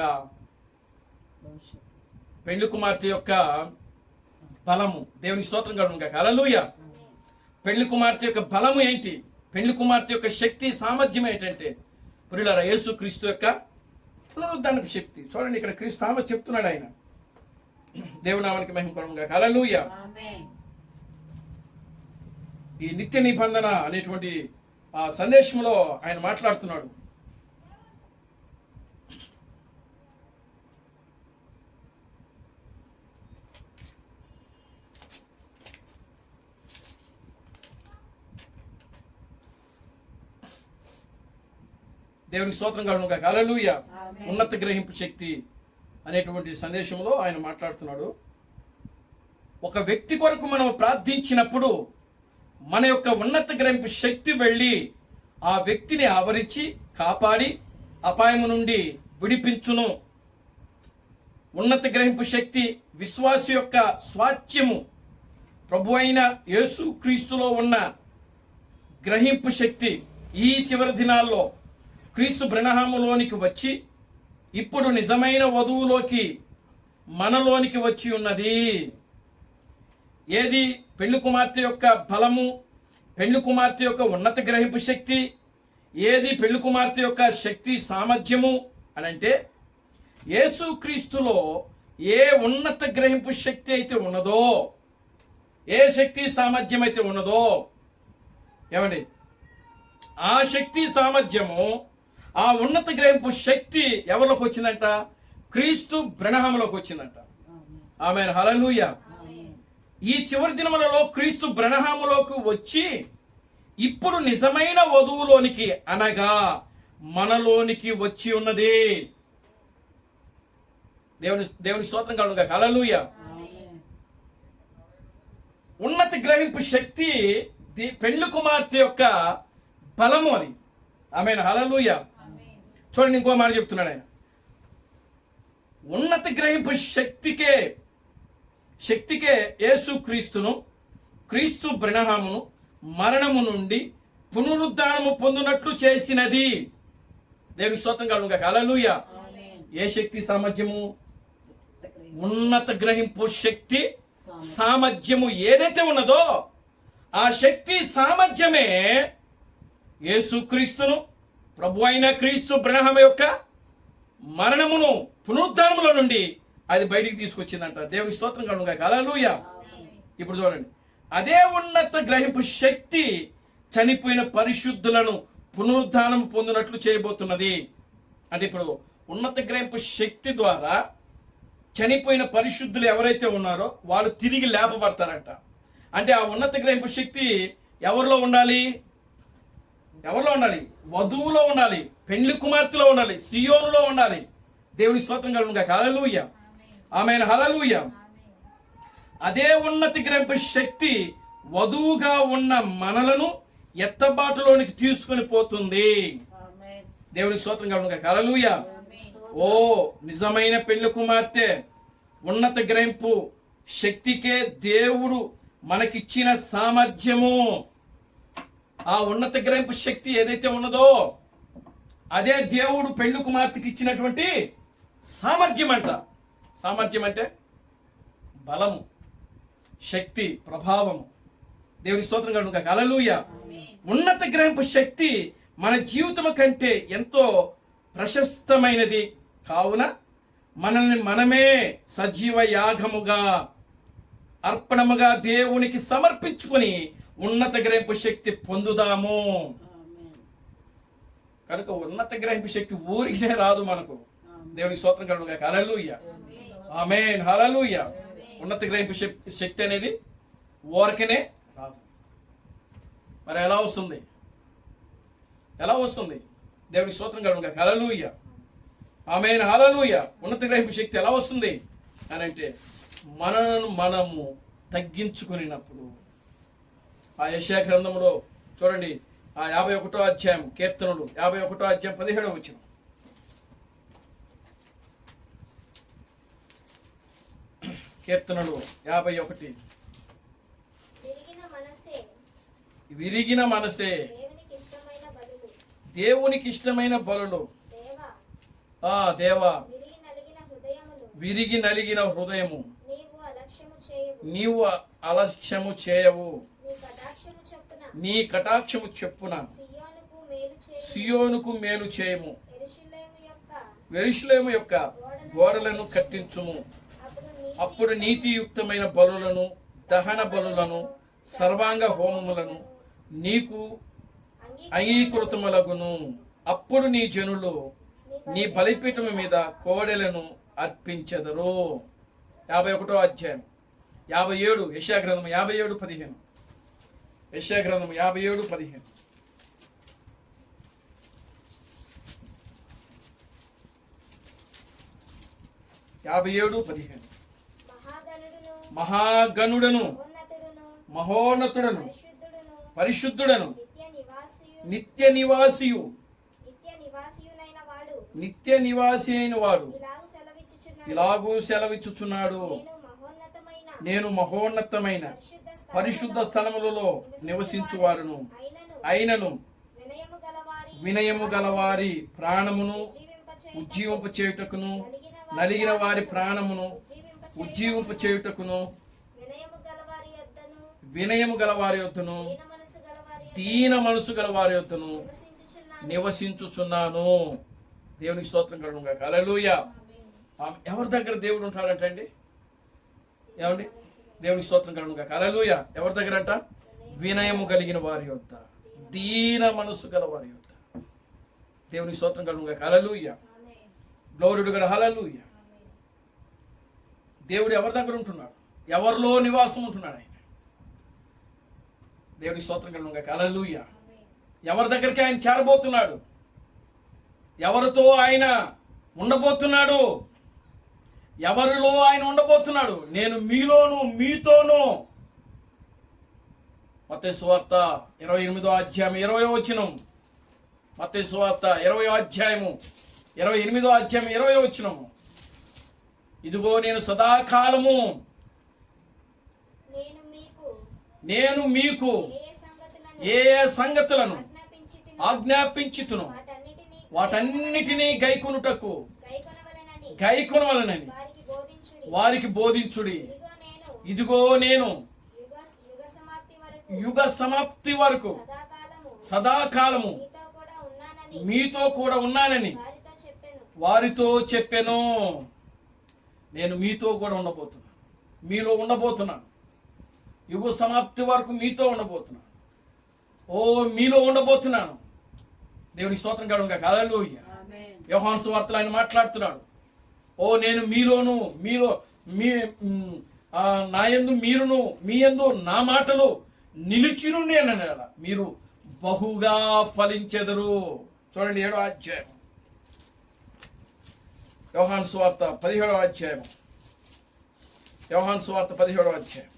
బలము. దేవునికి స్తోత్రం కలుగును గాక. హల్లెలూయా. పెండ్లి కుమార్తె యొక్క బలము ఏంటి, పెండ్లి కుమార్తె యొక్క శక్తి సామర్థ్యం ఏంటంటే ప్రియులారా యేసుక్రీస్తు యొక్క పునరుద్ధానపు శక్తి. చూడండి, ఇక్కడ క్రీస్తు థామస్ చెప్తున్నాడు, ఆయన దేవుని నామానికి మహిమ కలుగును గాక. హల్లెలూయా. ఆమేన్. ఈ నిత్య నిబంధన అనేటువంటి ఆ సందేశంలో ఆయన మాట్లాడుతున్నాడు. దేవునికి స్తోత్రం కలుగును గాక. హల్లెలూయా. ఆమేన్. ఉన్నత గ్రహింపు శక్తి అనేటువంటి సందేశంలో ఆయన మాట్లాడుతున్నాడు. ఒక వ్యక్తి కొరకు మనం ప్రార్థించినప్పుడు మన యొక్క ఉన్నత గ్రహింపు శక్తి వెళ్ళి ఆ వ్యక్తిని ఆవరించి కాపాడి అపాయము నుండి విడిపించును. ఉన్నత గ్రహింపు శక్తి విశ్వాసి యొక్క స్వాస్థ్యము. ప్రభు అయిన యేసు క్రీస్తులో ఉన్న గ్రహింపు శక్తి ఈ చివరి దినాల్లో క్రీస్తు బ్రహ్మలోనికి వచ్చి ఇప్పుడు నిజమైన వధువులోకి మనలోనికి వచ్చి ఉన్నది. ఏది పెళ్లి కుమార్తె యొక్క బలము, పెళ్లి కుమార్తె యొక్క ఉన్నత గ్రహింపు శక్తి, ఏది పెళ్లి కుమార్తె యొక్క శక్తి సామర్థ్యము అని అంటే యేసుక్రీస్తులో ఏ ఉన్నత గ్రహింపు శక్తి అయితే ఉన్నదో, ఏ శక్తి సామర్థ్యం అయితే ఉన్నదో, ఏమండి ఆ శక్తి సామర్థ్యము, ఆ ఉన్నత గ్రహింపు శక్తి ఎవరిలోకి వచ్చిందంట? క్రీస్తు బ్రహ్మలోకి వచ్చిందంట. ఆమేన్. హల్లెలూయా. ఈ చివరి దినములలో క్రీస్తు బ్రహ్మలోకి వచ్చి ఇప్పుడు నిజమైన వధువులోనికి అనగా మనలోనికి వచ్చి ఉన్నది. దేవుని స్తోత్రం కలుగును గాక. హల్లెలూయా. ఉన్నత గ్రహింపు శక్తి పెండ్లి కుమార్తె యొక్క బలము అది. ఆమేన్. హల్లెలూయా. చూడండి, ఇంకో మాట చెప్తున్నాడు ఆయన. ఉన్నత గ్రహింపు శక్తికే యేసుక్రీస్తును, క్రీస్తు బ్రహ్మమును మరణము నుండి పునరుద్ధానము పొందినట్లు చేసినది. దేవునికి స్తోత్రం కలుగును గాక. హల్లెలూయా. ఏ శక్తి సామర్థ్యము? ఉన్నత గ్రహింపు శక్తి సామర్థ్యము ఏదైతే ఉన్నదో ఆ శక్తి సామర్థ్యమే యేసుక్రీస్తును, ప్రభు అయిన క్రీస్తు బ్రహ్మ యొక్క మరణమును పునరుద్ధానములో నుండి అది బయటికి తీసుకొచ్చిందంట. దేవునికి స్తోత్రం కలుగును గాక. హల్లెలూయా. ఇప్పుడు చూడండి, అదే ఉన్నత గ్రహింపు శక్తి చనిపోయిన పరిశుద్ధులను పునరుద్ధానం పొందినట్లు చేయబోతున్నది. అంటే ఇప్పుడు ఉన్నత గ్రహింపు శక్తి ద్వారా చనిపోయిన పరిశుద్ధులు ఎవరైతే ఉన్నారో వాళ్ళు తిరిగి లేపబడతారంట. అంటే ఆ ఉన్నత గ్రహింపు శక్తి ఎవరిలో ఉండాలి? ఎవరిలో ఉండాలి? వధువులో ఉండాలి, పెండ్లి కుమార్తెలో ఉండాలి, సియోనులో ఉండాలి. దేవుని స్తోత్రం కలుగును గాక. హల్లెలూయా. ఆమేన్. హల్లెలూయా. అదే ఉన్నత గ్రహింపు శక్తి వధువుగా ఉన్న మనలను ఎత్తబాటులోనికి తీసుకొని పోతుంది. దేవునికి స్తోత్రం కలుగును గాక. హల్లెలూయా. ఓ నిజమైన పెళ్లి కుమార్తె ఉన్నత గ్రహింపు శక్తికే దేవుడు మనకిచ్చిన సామర్థ్యము. ఆ ఉన్నత గ్రహింపు శక్తి ఏదైతే ఉన్నదో అదే దేవుడు పెళ్లి కుమార్తెకి ఇచ్చినటువంటి సామర్థ్యం అంట. సామర్థ్యం అంటే బలము, శక్తి, ప్రభావము. దేవుని స్తోత్రం కలుగును గాక. హల్లెలూయా. ఉన్నత గ్రహింపు శక్తి మన జీవితం కంటే ఎంతో ప్రశస్తమైనది కావున మనల్ని మనమే సజీవ యాగముగా అర్పణముగా దేవునికి సమర్పించుకొని ఉన్నత గ్రహింపు శక్తి పొందుదాము. ఆమేన్. కనుక ఉన్నత గ్రహింపు శక్తి ఊరికే రాదు మనకు. దేవునికి స్తోత్రం కలుగును గాక. హల్లెలూయా. ఆమేన్. హల్లెలూయా. ఉన్నత గ్రహింపు శక్తి అనేది ఊరికనే రాదు. మరి ఎలా వస్తుంది? ఎలా వస్తుంది? దేవునికి స్తోత్రం కలుగును గాక. హల్లెలూయా. ఆమేన్. హల్లెలూయా. ఉన్నత గ్రహింపు శక్తి ఎలా వస్తుంది అని అంటే మనను మనము తగ్గించుకున్నప్పుడు. ఆ యెషయా గ్రంథంలో చూడండి, ఆ 51వ అధ్యాయం, కీర్తనలు 51వ అధ్యాయం 17వ వచనం. కీర్తనలు 51. విరిగిన మనసే విరిగిన మనసే దేవునికి ఇష్టమైన బలులు. దేవునికి ఇష్టమైన బలులు. దేవా, దేవా, విరిగి నలిగిన హృదయములు విరిగి నలిగిన హృదయము నీవు అలక్ష్యము చేయవు. నీవు అలక్ష్యము చేయవు. నీ కటాక్షము చొప్పున నీ కటాక్షము చెప్పున సియోనుకు మేలు చేయు. సియోనుకు మేలు చేయము. యెరూషలేము యొక్క యెరూషలేము యొక్క గోడలను కట్టించుము. అప్పుడు నీతియుక్తమైన బలులను, దహన బలులను, సర్వాంగ హోమములను నీకు అంగీకృతములగును. అప్పుడు నీ జనులు నీ బలిపీఠము మీద కోడెలను అర్పించెదరు. 51వ అధ్యాయం 57, యెషయా గ్రంథం 57:15. యెషయా గ్రంథం 57:15. 57:15. మహాగణుడును మహాగణుడను, మహోన్నతుడును మహోన్నతుడను, పరిశుద్ధుడును పరిశుద్ధుడను, నిత్య నివాసియు నిత్య నివాసియునైన వాడు నిత్య నివాసి అయిన వాడు ఇలాగు సెలవిచ్చుచున్నాడు. సెలవిచ్చుచున్నాడు. నేను మహోన్నతమైన పరిశుద్ధ స్థలములలో నివసించువాడును. అయినను వినయము గలవారి ప్రాణమును ఉజ్జీవింప చేయుటకును, నలిగిన వారి ప్రాణమును ఉజ్జీవింప చేయుటకును, వినయము గలవారి యొద్దను, దీన మనసు గలవారి యొద్దను నివసించుచున్నాను. దేవునికి స్తోత్రం కలుగును గాక. హల్లెలూయా. ఎవరి దగ్గర దేవుడు ఉంటాడంటండి? ఏమండి? దేవునికి స్తోత్రం కలుగును గాక. హల్లెలూయా. ఎవరి దగ్గర అంట? వినయము కలిగిన వారి యొద్ద, దీన మనసు గల వారి యొద్ద. దేవునికి స్తోత్రం కలుగును గాక. Hallelujah. Glory to God. Hallelujah. దేవుడు ఎవరి దగ్గర ఉంటున్నాడు? ఎవరిలో నివాసం ఉంటున్నాడు ఆయన? దేవునికి స్తోత్రం కలుగును గాక. హల్లెలూయా. ఎవరి దగ్గరికి ఆయన చేరబోతున్నాడు? ఎవరితో ఆయన ఉండబోతున్నాడు? ఎవరిలో ఆయన ఉండబోతున్నాడు? నేను మీలోను మీతోను. మత్తయి సువార్త 28వ అధ్యాయం 20వ వచనం. మత్తయి సువార్త 20వ అధ్యాయము 28వ అధ్యాయం 20వ వచనం. ఇదిగో నేను సదాకాలము నేను మీకు ఏ సంగతులను ఆజ్ఞాపించుతును వాటన్నిటినీ గైకొనవలెనని వారికి బోధించుడి. ఇదిగో నేను యుగ సమాప్తి వరకు సదాకాలము మీతో కూడా ఉన్నానని వారితో చెప్పెను. నేను మీతో కూడా ఉండబోతున్నాను, మీలో ఉండబోతున్నాను. యుగ సమాప్తి వరకు మీతో ఉండబోతున్నాను. మీలో ఉండబోతున్నాను. దేవునికి స్తోత్రం కలుగును గాక. హల్లెలూయా. యోహాను సువార్తలో ఆయన మాట్లాడుతున్నాడు. నేను మీలోను నా యందు మీరును మీ యందు నా మాటలు నిలిచిను నేననగా మీరు బహుగా ఫలించెదరు. చూడండి 7వ అధ్యాయం యోహాను సువార్త 17వ అధ్యాయం. యోహాను సువార్త 17వ అధ్యాయం.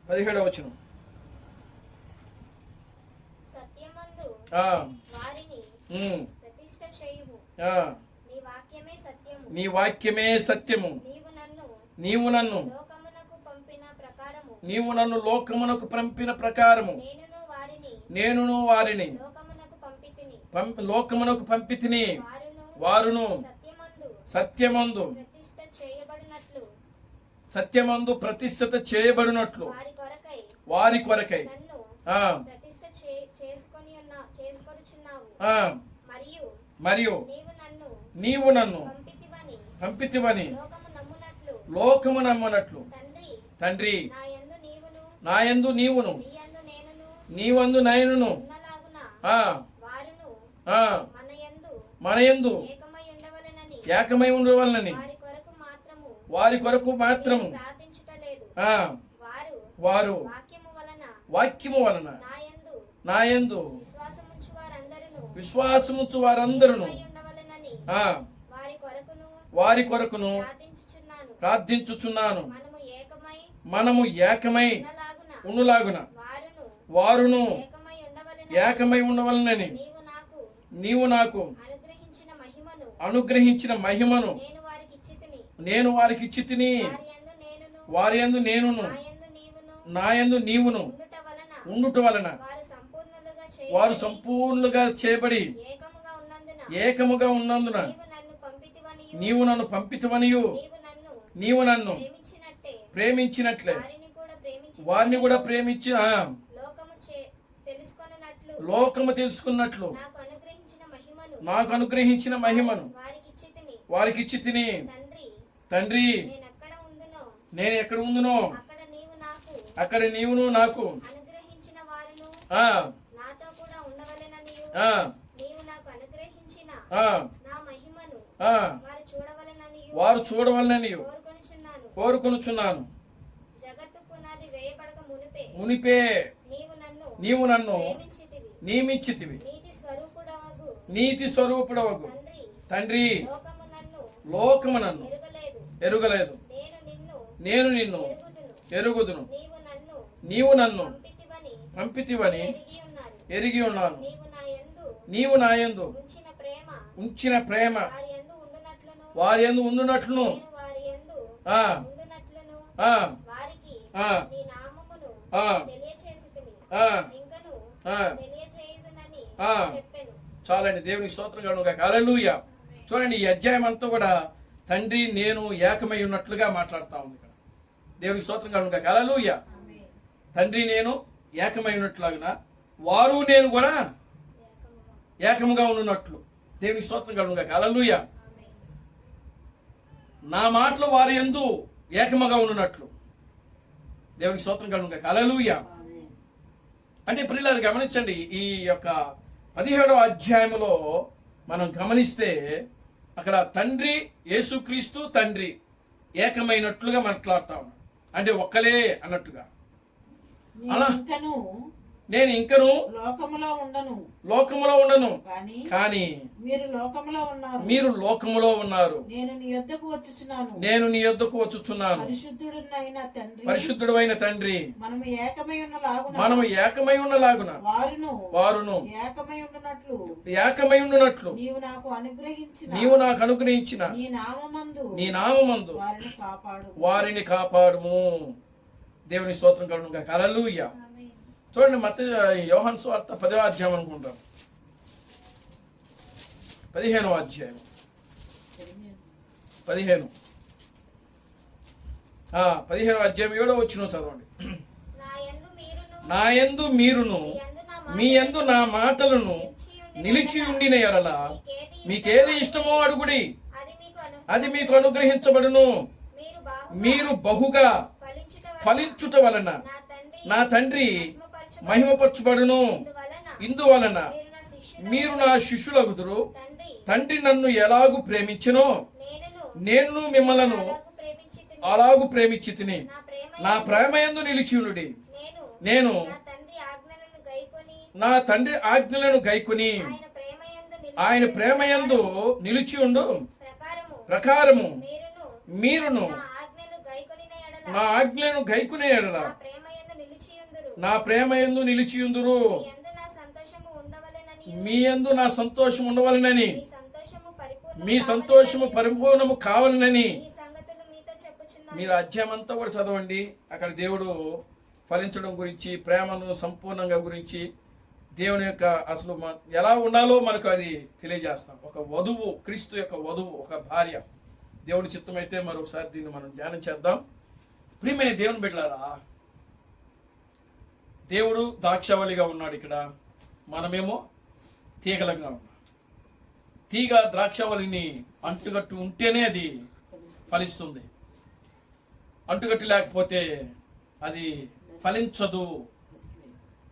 17వ వచనం. సత్యమందు ఆ, వారిని ఉమ్, ప్రతిష్ఠ చేయుము. ఆ, నీ వాక్యమే సత్యము. నీ వాక్యమే సత్యము. నీవు నన్ను నీవు నన్ను లోకమునకు పంపిన ప్రకారము లోకమునకు పంపిన ప్రకారము నేనును వారిని లోకమునకు పంపితిని. వారును సత్యమందు సత్యమందు ప్రతిష్ఠిత చేయబడినట్లు వారి కొరకై ఆ, ఆ, మరియు నీవు నన్ను పంపితివని లోకము నమ్మనట్లు తండ్రి నాయందు నీవును నీవందు నేనును ఆ, ఆ, మనయందు ఏకమై ఉండవలనని వారి కొరకు మాత్రము ఆ, వారు వాక్యము వలన నాయందు విశ్వాసముంచు వారందరూ ఆ, వారి కొరకును ప్రార్థించుచున్నాను. మనము ఏకమై ఉండులాగున వారును ఏకమై ఉండవలనని నీవు నాకు అనుగ్రహించిన మహిమను నేను వారికి ఇచ్చితిని. వారి యందు నేనును నాయందు నీవును ఉండుట వలన వారు సంపూర్ణులుగా చేయబడి ఏకముగా ఉన్నందున నీవు నన్ను పంపితవనియు నీవు నన్ను ప్రేమించినట్లే వారిని కూడా ప్రేమించిన లోకము తెలుసుకున్నట్లు నాకు అనుగ్రహించిన మహిమను వారికి ఇచ్చి తిని. తండ్రి నేను ఎక్కడ ఉందునో అక్కడ నీవును నాకు ఆ, ఆ, ఆ, ఆ, వారు చూడవలనని కోరుకొనుచున్నాను. మునిపే నీవు నన్ను నియమించితివి. నీతి స్వరూపుడవగు తండ్రి లోకము నన్ను ఎరుగలేదు. నేను నిన్ను ఎరుగుదును. నీవు నన్ను పంపితివని ఎరిగి ఉన్నాను. నీవు నాయందు ఉంచిన ప్రేమ వారి యందు ఉండునట్లును ఆ, ఆ, ఆ, ఆ, ఆ, ఆ. చాలండి. దేవునికి స్తోత్రం కలుగును. హల్లెలూయా. చూడండి, ఈ అధ్యాయం అంతా కూడా తండ్రి నేను ఏకమై ఉన్నట్లుగా మాట్లాడుతా ఉంది ఇక్కడ. దేవునికి స్తోత్రం కలుగును. హల్లెలూయా. తండ్రి నేను ఏకమై ఉన్నట్లుగా వారు నేను కూడా ఏకముగా ఉన్నట్లు. దేవునికి స్తోత్రం కలుగును. హల్లెలూయా. నా మాటలు వారి యందు ఏకముగా ఉన్నట్లు. దేవునికి స్తోత్రం కలుగును. హల్లెలూయా. అంటే ప్రియులారు గమనించండి, ఈ యొక్క 17వ అధ్యాయములో మనం గమనిస్తే అక్కడ తండ్రి యేసుక్రీస్తు తండ్రి ఏకమైనట్లుగా మాట్లాడుతా ఉన్నాడు. అంటే ఒక్కలే అన్నట్టుగా. అలా నేను ఇంకను లోకములో ఉండను కానీ మీరు లోకములో ఉన్నారు. నేను నీ యొద్దకు వచ్చుచున్నాను. పరిశుద్ధుడైన తండ్రి మనము ఏకమై ఉన్నలాగున వారును ఏకమై ఉండునట్లు నీవు నాకు అనుగ్రహించిన నీ నామమందు వారిని కాపాడుము. దేవుని స్తోత్రం కలుగును. హల్లెలూయా. చూడండి, మత్తయి యోహాను సువార్త 10వ అధ్యాయం అనుకుంటాం. 15వ అధ్యాయం 15వ అధ్యాయం 7వ వచనం చదవండి. నాయందు మీరును మీ యందు నా మాటలను నిలిచి ఉండిన ఎడల మీకేది ఇష్టమో అడుగుడి, అది మీకు అనుగ్రహించబడును. మీరు బహుగా ఫలించుట వలన నా తండ్రి మహిమపరచబడును. ఇందువలన మీరు నా శిష్యులగుదురు. తండ్రి నన్ను ఎలాగు ప్రేమించెనో నేను మిమ్మలను అలాగు ప్రేమించితిని. నా ప్రేమయందు నిలిచియుండుడి. నేను నా తండ్రి ఆజ్ఞలను గైకొని ఆయన ప్రేమయందు నిలిచియుండు ప్రకారము మీరును నా ఆజ్ఞలను గైకొనే ఎడల నా ప్రేమ యందు నిలిచియుందురు, మీ యందు నా సంతోషము ఉండవలెనని మీ యందు నా సంతోషం ఉండవలనని, మీ సంతోషము పరిపూర్ణము మీ సంతోషము పరిపూర్ణము కావాలనని. ఈ సంగతులు మీతో చెప్పుచున్నాను. మీరు అధ్యాయం అంతా కూడా చదవండి. అక్కడ దేవుడు ఫలించడం గురించి, ప్రేమను సంపూర్ణంగా గురించి, దేవుని యొక్క అసలు ఎలా ఉండాలో మనకు అది తెలియజేస్తాం. ఒక వధువు, క్రీస్తు యొక్క వధువు, ఒక భార్య. దేవుడి చిత్తమైతే మరొకసారి దీన్ని మనం ధ్యానం చేద్దాం. ప్రియమైన దేవుని బిడ్డలారా, దేవుడు ద్రాక్షావళిగా ఉన్నాడు ఇక్కడ, మనమేమో తీగలంగా ఉన్నాం. తీగ ద్రాక్షావళిని అంటుగట్టు ఉంటేనే అది ఫలిస్తుంది, అంటుగట్టు లేకపోతే అది ఫలించదు.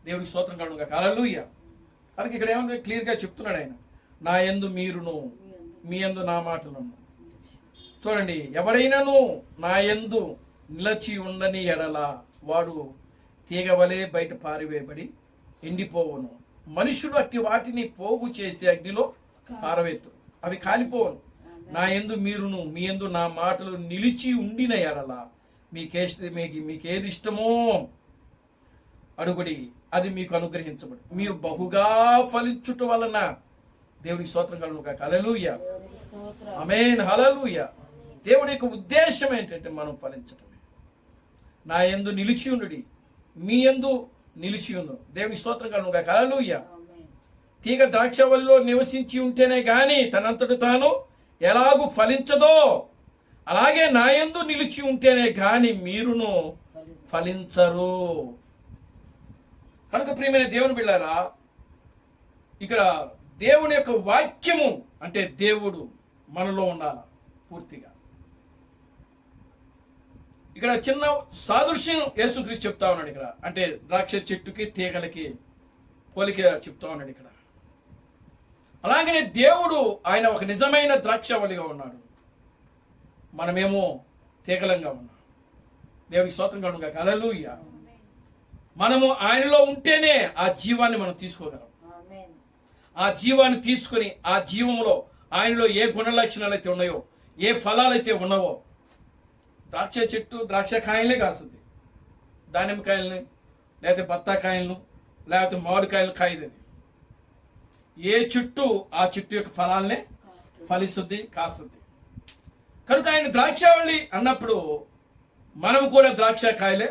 దేవుడికి స్తోత్రం కలుగుగా. హల్లెలూయా. కనుక ఇక్కడ ఏమన్నా క్లియర్గా చెప్తున్నాడు ఆయన, నా యందు మీరును, మీ యందు నా మాటలను. చూడండి, ఎవడైనాను నా యందు నిలచి ఉండని ఎడల వాడు తీగవలే బయట పారివేయబడి ఎండిపోవును, మనుషుడు అట్టి వాటిని పోగు చేసి అగ్నిలో పారవేత్తు, అవి కాలిపోవును. నా యందు మీరును, మీ యందు నా మాటలు నిలిచి ఉండిన ఎడల మీకేది ఇష్టమో అడుగుడి, అది మీకు అనుగ్రహించబడు. మీరు బహుగా ఫలించుట వలన దేవునికి స్తోత్రం కలుగుగా. హల్లెలూయా, ఆమేన్, హల్లెలూయా. దేవుడి యొక్క ఉద్దేశం ఏంటంటే మనం ఫలించటమే. నా యందు నిలిచి ఉండుడి, మీ యందు నిలిచి ఉండు. దేవునికి స్తోత్రం కలుగుగా. హల్లెలూయా. తీగ ద్రాక్షవల్లిలో నివసించి ఉంటేనే గాని తనంతట తాను ఎలాగూ ఫలించదో, అలాగే నా యందు నిలిచి ఉంటేనే గాని మీరును ఫలించరు. కనుక ప్రియమైన దేవుని బిడ్డలారా, ఇక్కడ దేవుని యొక్క వాక్యము అంటే దేవుడు మనలో ఉండాలి పూర్తిగా. ఇక్కడ చిన్న సాదృశ్యం యేసుక్రీస్తు చెప్తా ఉన్నాడు ఇక్కడ. అంటే ద్రాక్ష చెట్టుకి తీగలకి పోలిక చెప్తా ఉన్నాడు ఇక్కడ. అలాగనే దేవుడు ఆయన ఒక నిజమైన ద్రాక్షవల్లిగా ఉన్నాడు, మనమేమో తీగలంగా ఉన్నాం. దేవునికి స్తోత్రం కలుగుగా. హల్లెలూయా. మనము ఆయనలో ఉంటేనే ఆ జీవాన్ని మనం తీసుకోగలం. ఆ జీవాన్ని తీసుకుని ఆ జీవంలో ఆయనలో ఏ గుణ లక్షణాలు అయితే ఉన్నాయో, ఏ ఫలాలైతే ఉన్నావో, ద్రాక్ష చెట్టు ద్రాక్ష కాయలనే కాస్తుంది, దానిమ్మకాయలని లేకపోతే బత్తాకాయలను లేకపోతే మామిడికాయలు కాయదు. ఏ చెట్టు ఆ చెట్టు యొక్క ఫలాలనే ఫలిస్తుంది, కాస్తుంది. కనుక ఆయన ద్రాక్షావళి అన్నప్పుడు మనం కూడా ద్రాక్ష కాయలే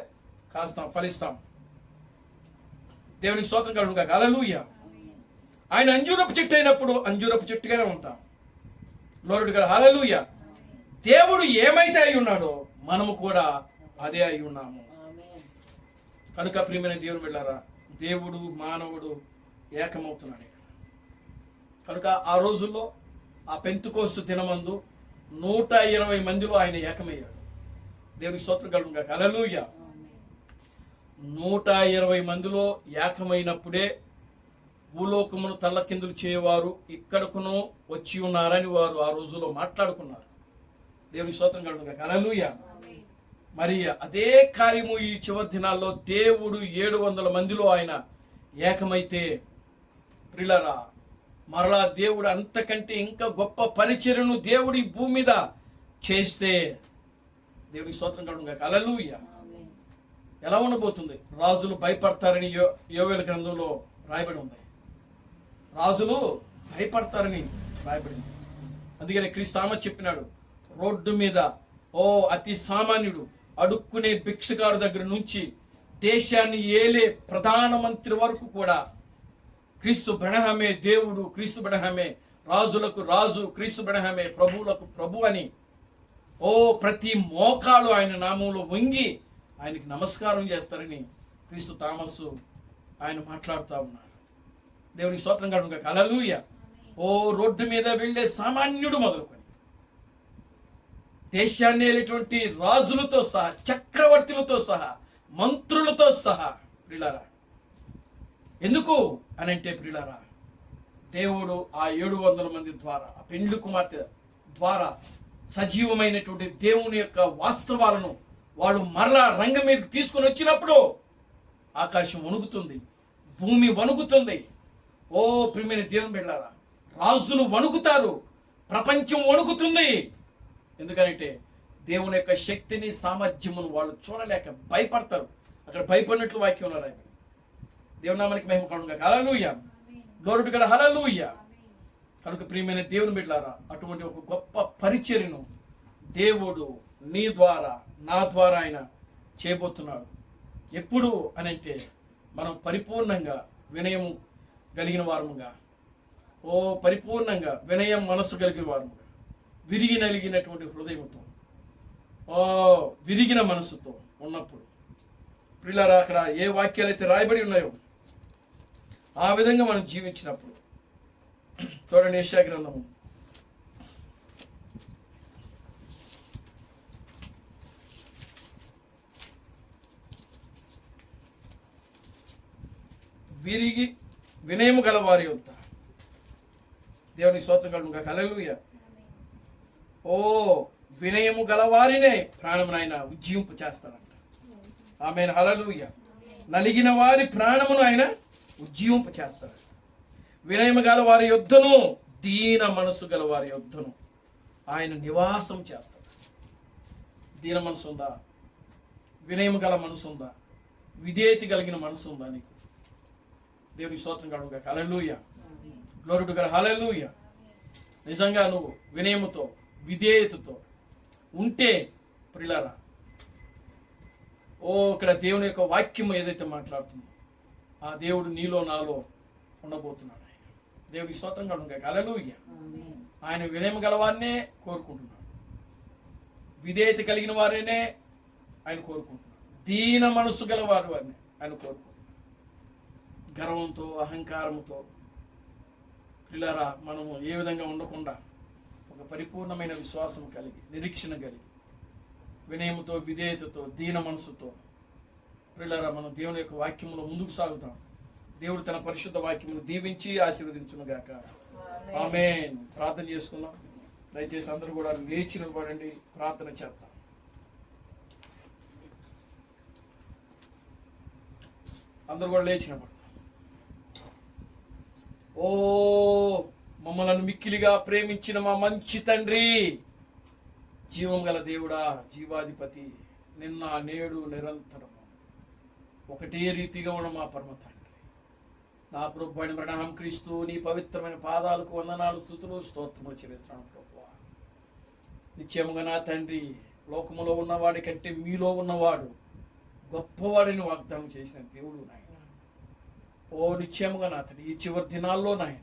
కాస్తాం, ఫలిస్తాం. దేవునికి స్తోత్రం కలుగుగా. హల్లెలూయా. ఆయన అంజూరపు చెట్టు అయినప్పుడు అంజూరపు చెట్టుగానే ఉంటాం. లోరుడు గారు. హల్లెలూయా. దేవుడు ఏమైతే అయి ఉన్నాడో మనము కూడా అదే అయి ఉన్నాము. కనుక ప్రియమైన దేవుని బిడ్డలారా, దేవుడు మానవుడు ఏకమవుతున్నాడు. కనుక ఆ రోజుల్లో ఆ పెంతుకోస్తు దినమందు 120 మందిలో ఆయన ఏకమయ్యాడు. దేవునికి స్తోత్రం కలుగుగా. హల్లెలూయా. 120 మందిలో ఏకమైనప్పుడే భూలోకమును తల్లకిందులు చేయవారు ఇక్కడకును వచ్చి ఉన్నారని వారు ఆ రోజుల్లో మాట్లాడుకున్నారు. దేవునికి స్తోత్రం కలుగుగా. హల్లెలూయా. మరి అదే కార్యము ఈ చివరి దినాల్లో దేవుడు 700 మందిలో ఆయన ఏకమైతే ప్రియులారా, మరలా దేవుడు అంతకంటే ఇంకా గొప్ప పరిచర్యను దేవుడి భూమి మీద చేస్తే దేవునికి స్తోత్రం కలుగుగా. హల్లెలూయా. ఎలా ఉండబోతుంది? రాజులు భయపడతారని యోవేలు గ్రంథంలో రాయబడి ఉంది. రాజులు భయపడతారని రాయబడింది. అందుకనే క్రీస్తు చెప్పినాడు, రోడ్డు మీద అతి సామాన్యుడు అడుక్కునే భిక్షగాడు దగ్గర నుంచి దేశాన్ని ఏలే ప్రధానమంత్రి వరకు కూడా క్రీస్తు బ్రహ్మమే దేవుడు, క్రీస్తు బ్రహ్మమే రాజులకు రాజు, క్రీస్తు బ్రహ్మమే ప్రభువులకు ప్రభు అని ప్రతి మోకాలు ఆయన నామంలో వంగి ఆయనకి నమస్కారం చేస్తారని క్రీస్తు థామస్సు ఆయన మాట్లాడుతూ ఉన్నాడు. దేవునికి స్తోత్రం కలుగుగా. హల్లెలూయా. రోడ్డు మీద వెళ్ళే సామాన్యుడు మొదలుకొని దేశాన్ని ఏలేటువంటి రాజులతో సహా, చక్రవర్తులతో సహా, మంత్రులతో సహా ప్రియులారా. ఎందుకు అని అంటే ప్రియులారా, దేవుడు ఆ 700 మంది ద్వారా, ఆ పెండ్లి కుమార్తె ద్వారా సజీవమైనటువంటి దేవుని యొక్క వాస్తవాలను వాళ్ళు మరలా రంగం మీదకి తీసుకుని వచ్చినప్పుడు ఆకాశం వణుకుతుంది, భూమి వణుకుతుంది. ప్రియమైన దేవుని బిడ్డలారా, రాజులు వణుకుతారు, ప్రపంచం వణుకుతుంది. ఎందుకంటే దేవుని యొక్క శక్తిని, సామర్థ్యమును వాళ్ళు చూడలేక భయపడతారు. అక్కడ భయపడినట్లు వాక్యం రాయబడింది. దేవుని నామానికి మహిమ కలుగును గాక. Hallelujah. Glory to God. Hallelujah. కనుక ప్రియమైన దేవుని బిడ్డలారా, అటువంటి ఒక గొప్ప పరిచర్యను దేవుడు నీ ద్వారా నా ద్వారా ఆయన చేయబోతున్నాడు. ఎప్పుడు అని అంటే మనం పరిపూర్ణంగా వినయం కలిగిన వారముగా, పరిపూర్ణంగా వినయం మనస్సు కలిగిన వారముగా, విరిగి నలిగినటువంటి హృదయంతో, విరిగిన మనసుతో ఉన్నప్పుడు, ప్రియులారా, అక్కడ ఏ వాక్యాలు అయితే రాయబడి ఉన్నాయో ఆ విధంగా మనం జీవించినప్పుడు, చూడండి యెషయా గ్రంథము 'విరిగి వినయము గల వారి యొద్ద'. దేవుని స్తోత్రం కలుగును గాక. హల్లెలూయా. వినయము గలవారినే ప్రాణమును ఆయన ఉజ్జీవింప చేస్తాడంట. ఆమేన్. హల్లెలూయా. నలిగిన వారి ప్రాణమును ఆయన ఉజ్జీవింప చేస్తాడు. వినయము గల వారి యొద్దను, దీన మనసు గల వారి యొద్దను ఆయన నివాసం చేస్తాడు. దీన మనసు ఉందా? వినయము గల మనసు ఉందా? విధేయత కలిగిన మనసు ఉందా నీకు? దేవుని స్తోత్రం కలుగును గాక. Hallelujah. Glory to God. Hallelujah. నిజంగా నువ్వు వినయముతో విధేయతతో ఉంటే ప్రియులారా, ఇక్కడ దేవుని యొక్క వాక్యం ఏదైతే మాట్లాడుతుందో ఆ దేవుడు నీలో నాలో ఉండబోతున్నాడు. ఆయన దేవుడికి స్తోత్రం కలుగును గాక. హల్లెలూయా. ఆయన వినయం గలవారినే కోరుకుంటున్నాడు. విధేయత కలిగిన వారినే ఆయన కోరుకుంటున్నాడు. దీన మనస్సు గలవారు వారిని ఆయన కోరుకుంటున్నాడు. గర్వంతో అహంకారంతో పిల్లరా మనము ఏ విధంగా ఉండకుండా ఒక పరిపూర్ణమైన విశ్వాసం కలిగి, నిరీక్షణ కలిగి, వినయముతో విధేయతతో దీన మనసుతో పిల్లరా మనం దేవుని యొక్క వాక్యములో ముందుకు సాగుతాం. దేవుడు తన పరిశుద్ధ వాక్యమును దీవించి ఆశీర్వదించునుగాక. ఆమేన్. ప్రార్థన చేసుకుందాం. దయచేసి అందరూ కూడా లేచి నిలబడండి, ప్రార్థన చేద్దాం. అందరూ కూడా లేచి నిలబడండి. మమ్మలను మిక్కిలిగా ప్రేమించిన మా మంచి తండ్రి, జీవం గల దేవుడా, జీవాధిపతి, నిన్న నేడు నిరంతరము ఒకటే రీతిగా ఉన్న మా పరమ తండ్రి, నా ప్రభువైన బ్రహ్మ క్రీస్తు నీ పవిత్రమైన పాదాలకు వందనాలు, స్తుతులు, స్తోత్రములు చెల్లిస్తున్నాను ప్రభువా. నిత్యముగా నా తండ్రి, లోకములో ఉన్నవాడి కంటే మీలో ఉన్నవాడు గొప్పవాడిని వాగ్దానం చేసిన దేవుడు నాయన. నిత్యముగా నా తండ్రి, ఈ చివరి దినాల్లో నాయన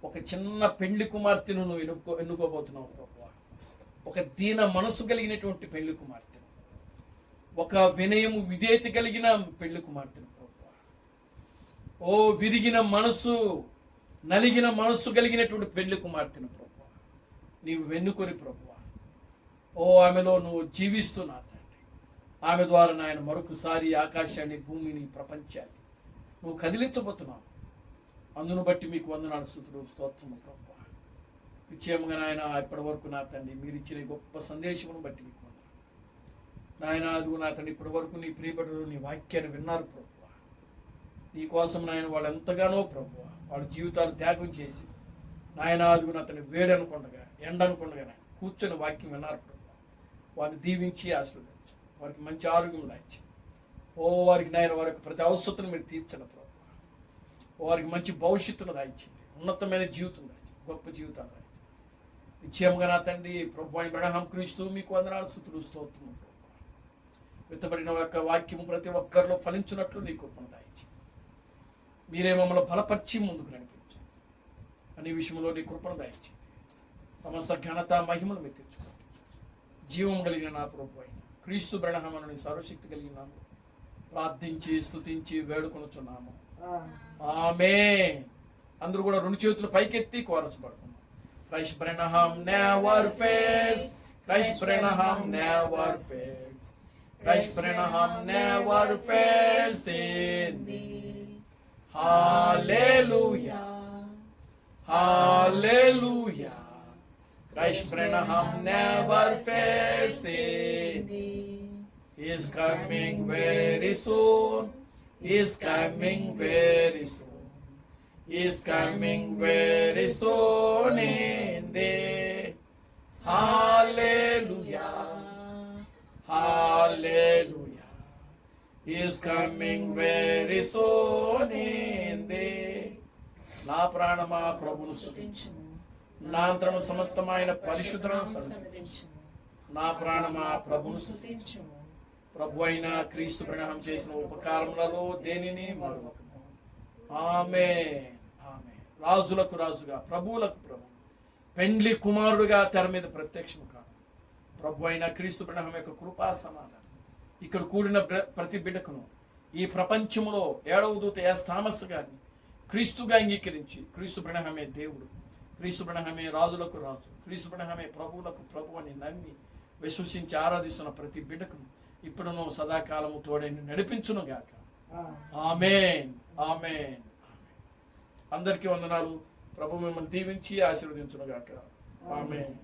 ఒక చిన్న పెళ్లి కుమార్తెను నువ్వు ఎన్నుకోబోతున్నావు ప్రభువా. ఒక దీన మనసు కలిగినటువంటి పెళ్లి కుమార్తెను, ఒక వినయము విధేయత కలిగిన పెళ్లి కుమార్తెను ప్రభువా. విరిగిన మనసు, నలిగిన మనసు కలిగినటువంటి పెళ్లి కుమార్తెను ప్రభువా నీవు వెన్నుకొని ప్రభువా. ఆమెలో నువ్వు జీవిస్తున్నా తండ్రి. ఆమె ద్వారా నాయన మరొకసారి ఆకాశాన్ని, భూమిని, ప్రపంచాన్ని నువ్వు కదిలించబోతున్నావు. అందును బట్టి మీకు వందనాలు, స్తుతులు, స్తోత్రము ప్రభువా. నిశ్చయముగా నాయన ఇప్పటి వరకు నా తండ్రి మీరు ఇచ్చిన గొప్ప సందేశమును బట్టి మీకు వందనాలు నాయన. అదుగు నా తండ్రి ఇప్పటి వరకు నీ ప్రియబడులు నీ వాక్యాన్ని విన్నారు ప్రభువా. నీ కోసం నాయన వాళ్ళు ఎంతగానో ప్రభువా వాళ్ళ జీవితాలు త్యాగం చేసి నాయన అదుగు నా తండ్రి వేడి అనుకుండగా, ఎండ అనుకుండగా నాయన కూర్చొని వాక్యం విన్నారు ప్రభువా. వారిని దీవించి ఆశీర్వదించు, వారికి మంచి ఆరోగ్యం దాయించి వారికి నాయన వారికి ప్రతి అవసరతను మీరు తీర్చండి ప్రభు. వారికి మంచి భవిష్యత్తును దాయించండి, ఉన్నతమైన జీవితం దాయించండి, గొప్ప జీవితాలు దాయించండి. నిశ్చయముగా నా తండ్రి ప్రభువైన బ్రహ్మ క్రీస్తు మీకు వందనాలు, స్తుతులు, స్తోత్రము ప్రభు. విత్తబడిన యొక్క వాక్యము ప్రతి ఒక్కరిలో ఫలించినట్లు నీ కృపను దాయించండి. మీరే మమ్మల్ని బలపరిచి ముందుకు నడిపించండి. అనే విషయంలో నీ కృపను దాయించండి. సమస్త ఘనత మహిమను మీరు తెచ్చుకోండి. జీవం కలిగిన నా ప్రభు అయిన క్రీస్తు బ్రహ్మను సర్వశక్తి కలిగినాము ప్రార్థించి స్తుతించి వేడుకొనుచున్నాము. ఆమేన్. అందరూ కూడా రెండు చేతులు పైకెత్తి కోరస్ పడుకున్నాం. Christ Branham never fails. Christ Branham never fails. Christ Branham never fails in thee. Hallelujah. Hallelujah. Christ Branham never fails in thee. He is coming very soon. He is coming very soon. He is coming very soon in thee. Hallelujah. Hallelujah. Is coming very soon in they. నా ప్రాణమా ప్రభును స్తుతించుము, నా అంతరము సమస్తమైన పరిశుద్ధులను సన్నిధించుము. నా ప్రాణమా ప్రభును స్తుతించుము. ప్రభు అయిన క్రీస్తు ప్రణామం చేసిన ఉపకారములలో దేనిని మరువకము. ఆమేన్, ఆమేన్. రాజులకు రాజుగా, ప్రభువులకు ప్రభు, పెండ్లి కుమారుడుగా తెర మీద ప్రత్యక్షం కాదు ప్రభు అయిన క్రీస్తు ప్రణామం యొక్క కృపా సమాధానం ఇక్కడ కూడిన ప్రతి బిడ్డకును ఈ ప్రపంచంలో 7వ దూత ఎస్ థామస్ గారిని క్రీస్తుగా అంగీకరించి, క్రీస్తు ప్రణామమే దేవుడు, క్రీస్తు ప్రణామమే రాజులకు రాజు, క్రీస్తు ప్రణామమే ప్రభువులకు ప్రభు అని నమ్మి విశ్వసించి ఆరాధిస్తున్న ప్రతి బిడ్డకును ఇప్పుడును సదాకాలము తోడైన నడిపించును గాక. ఆమేన్, ఆమేన్. అందరికీ వందనాలు. ప్రభు మిమ్మల్ని దీవించి ఆశీర్వదించును గాక. ఆమేన్.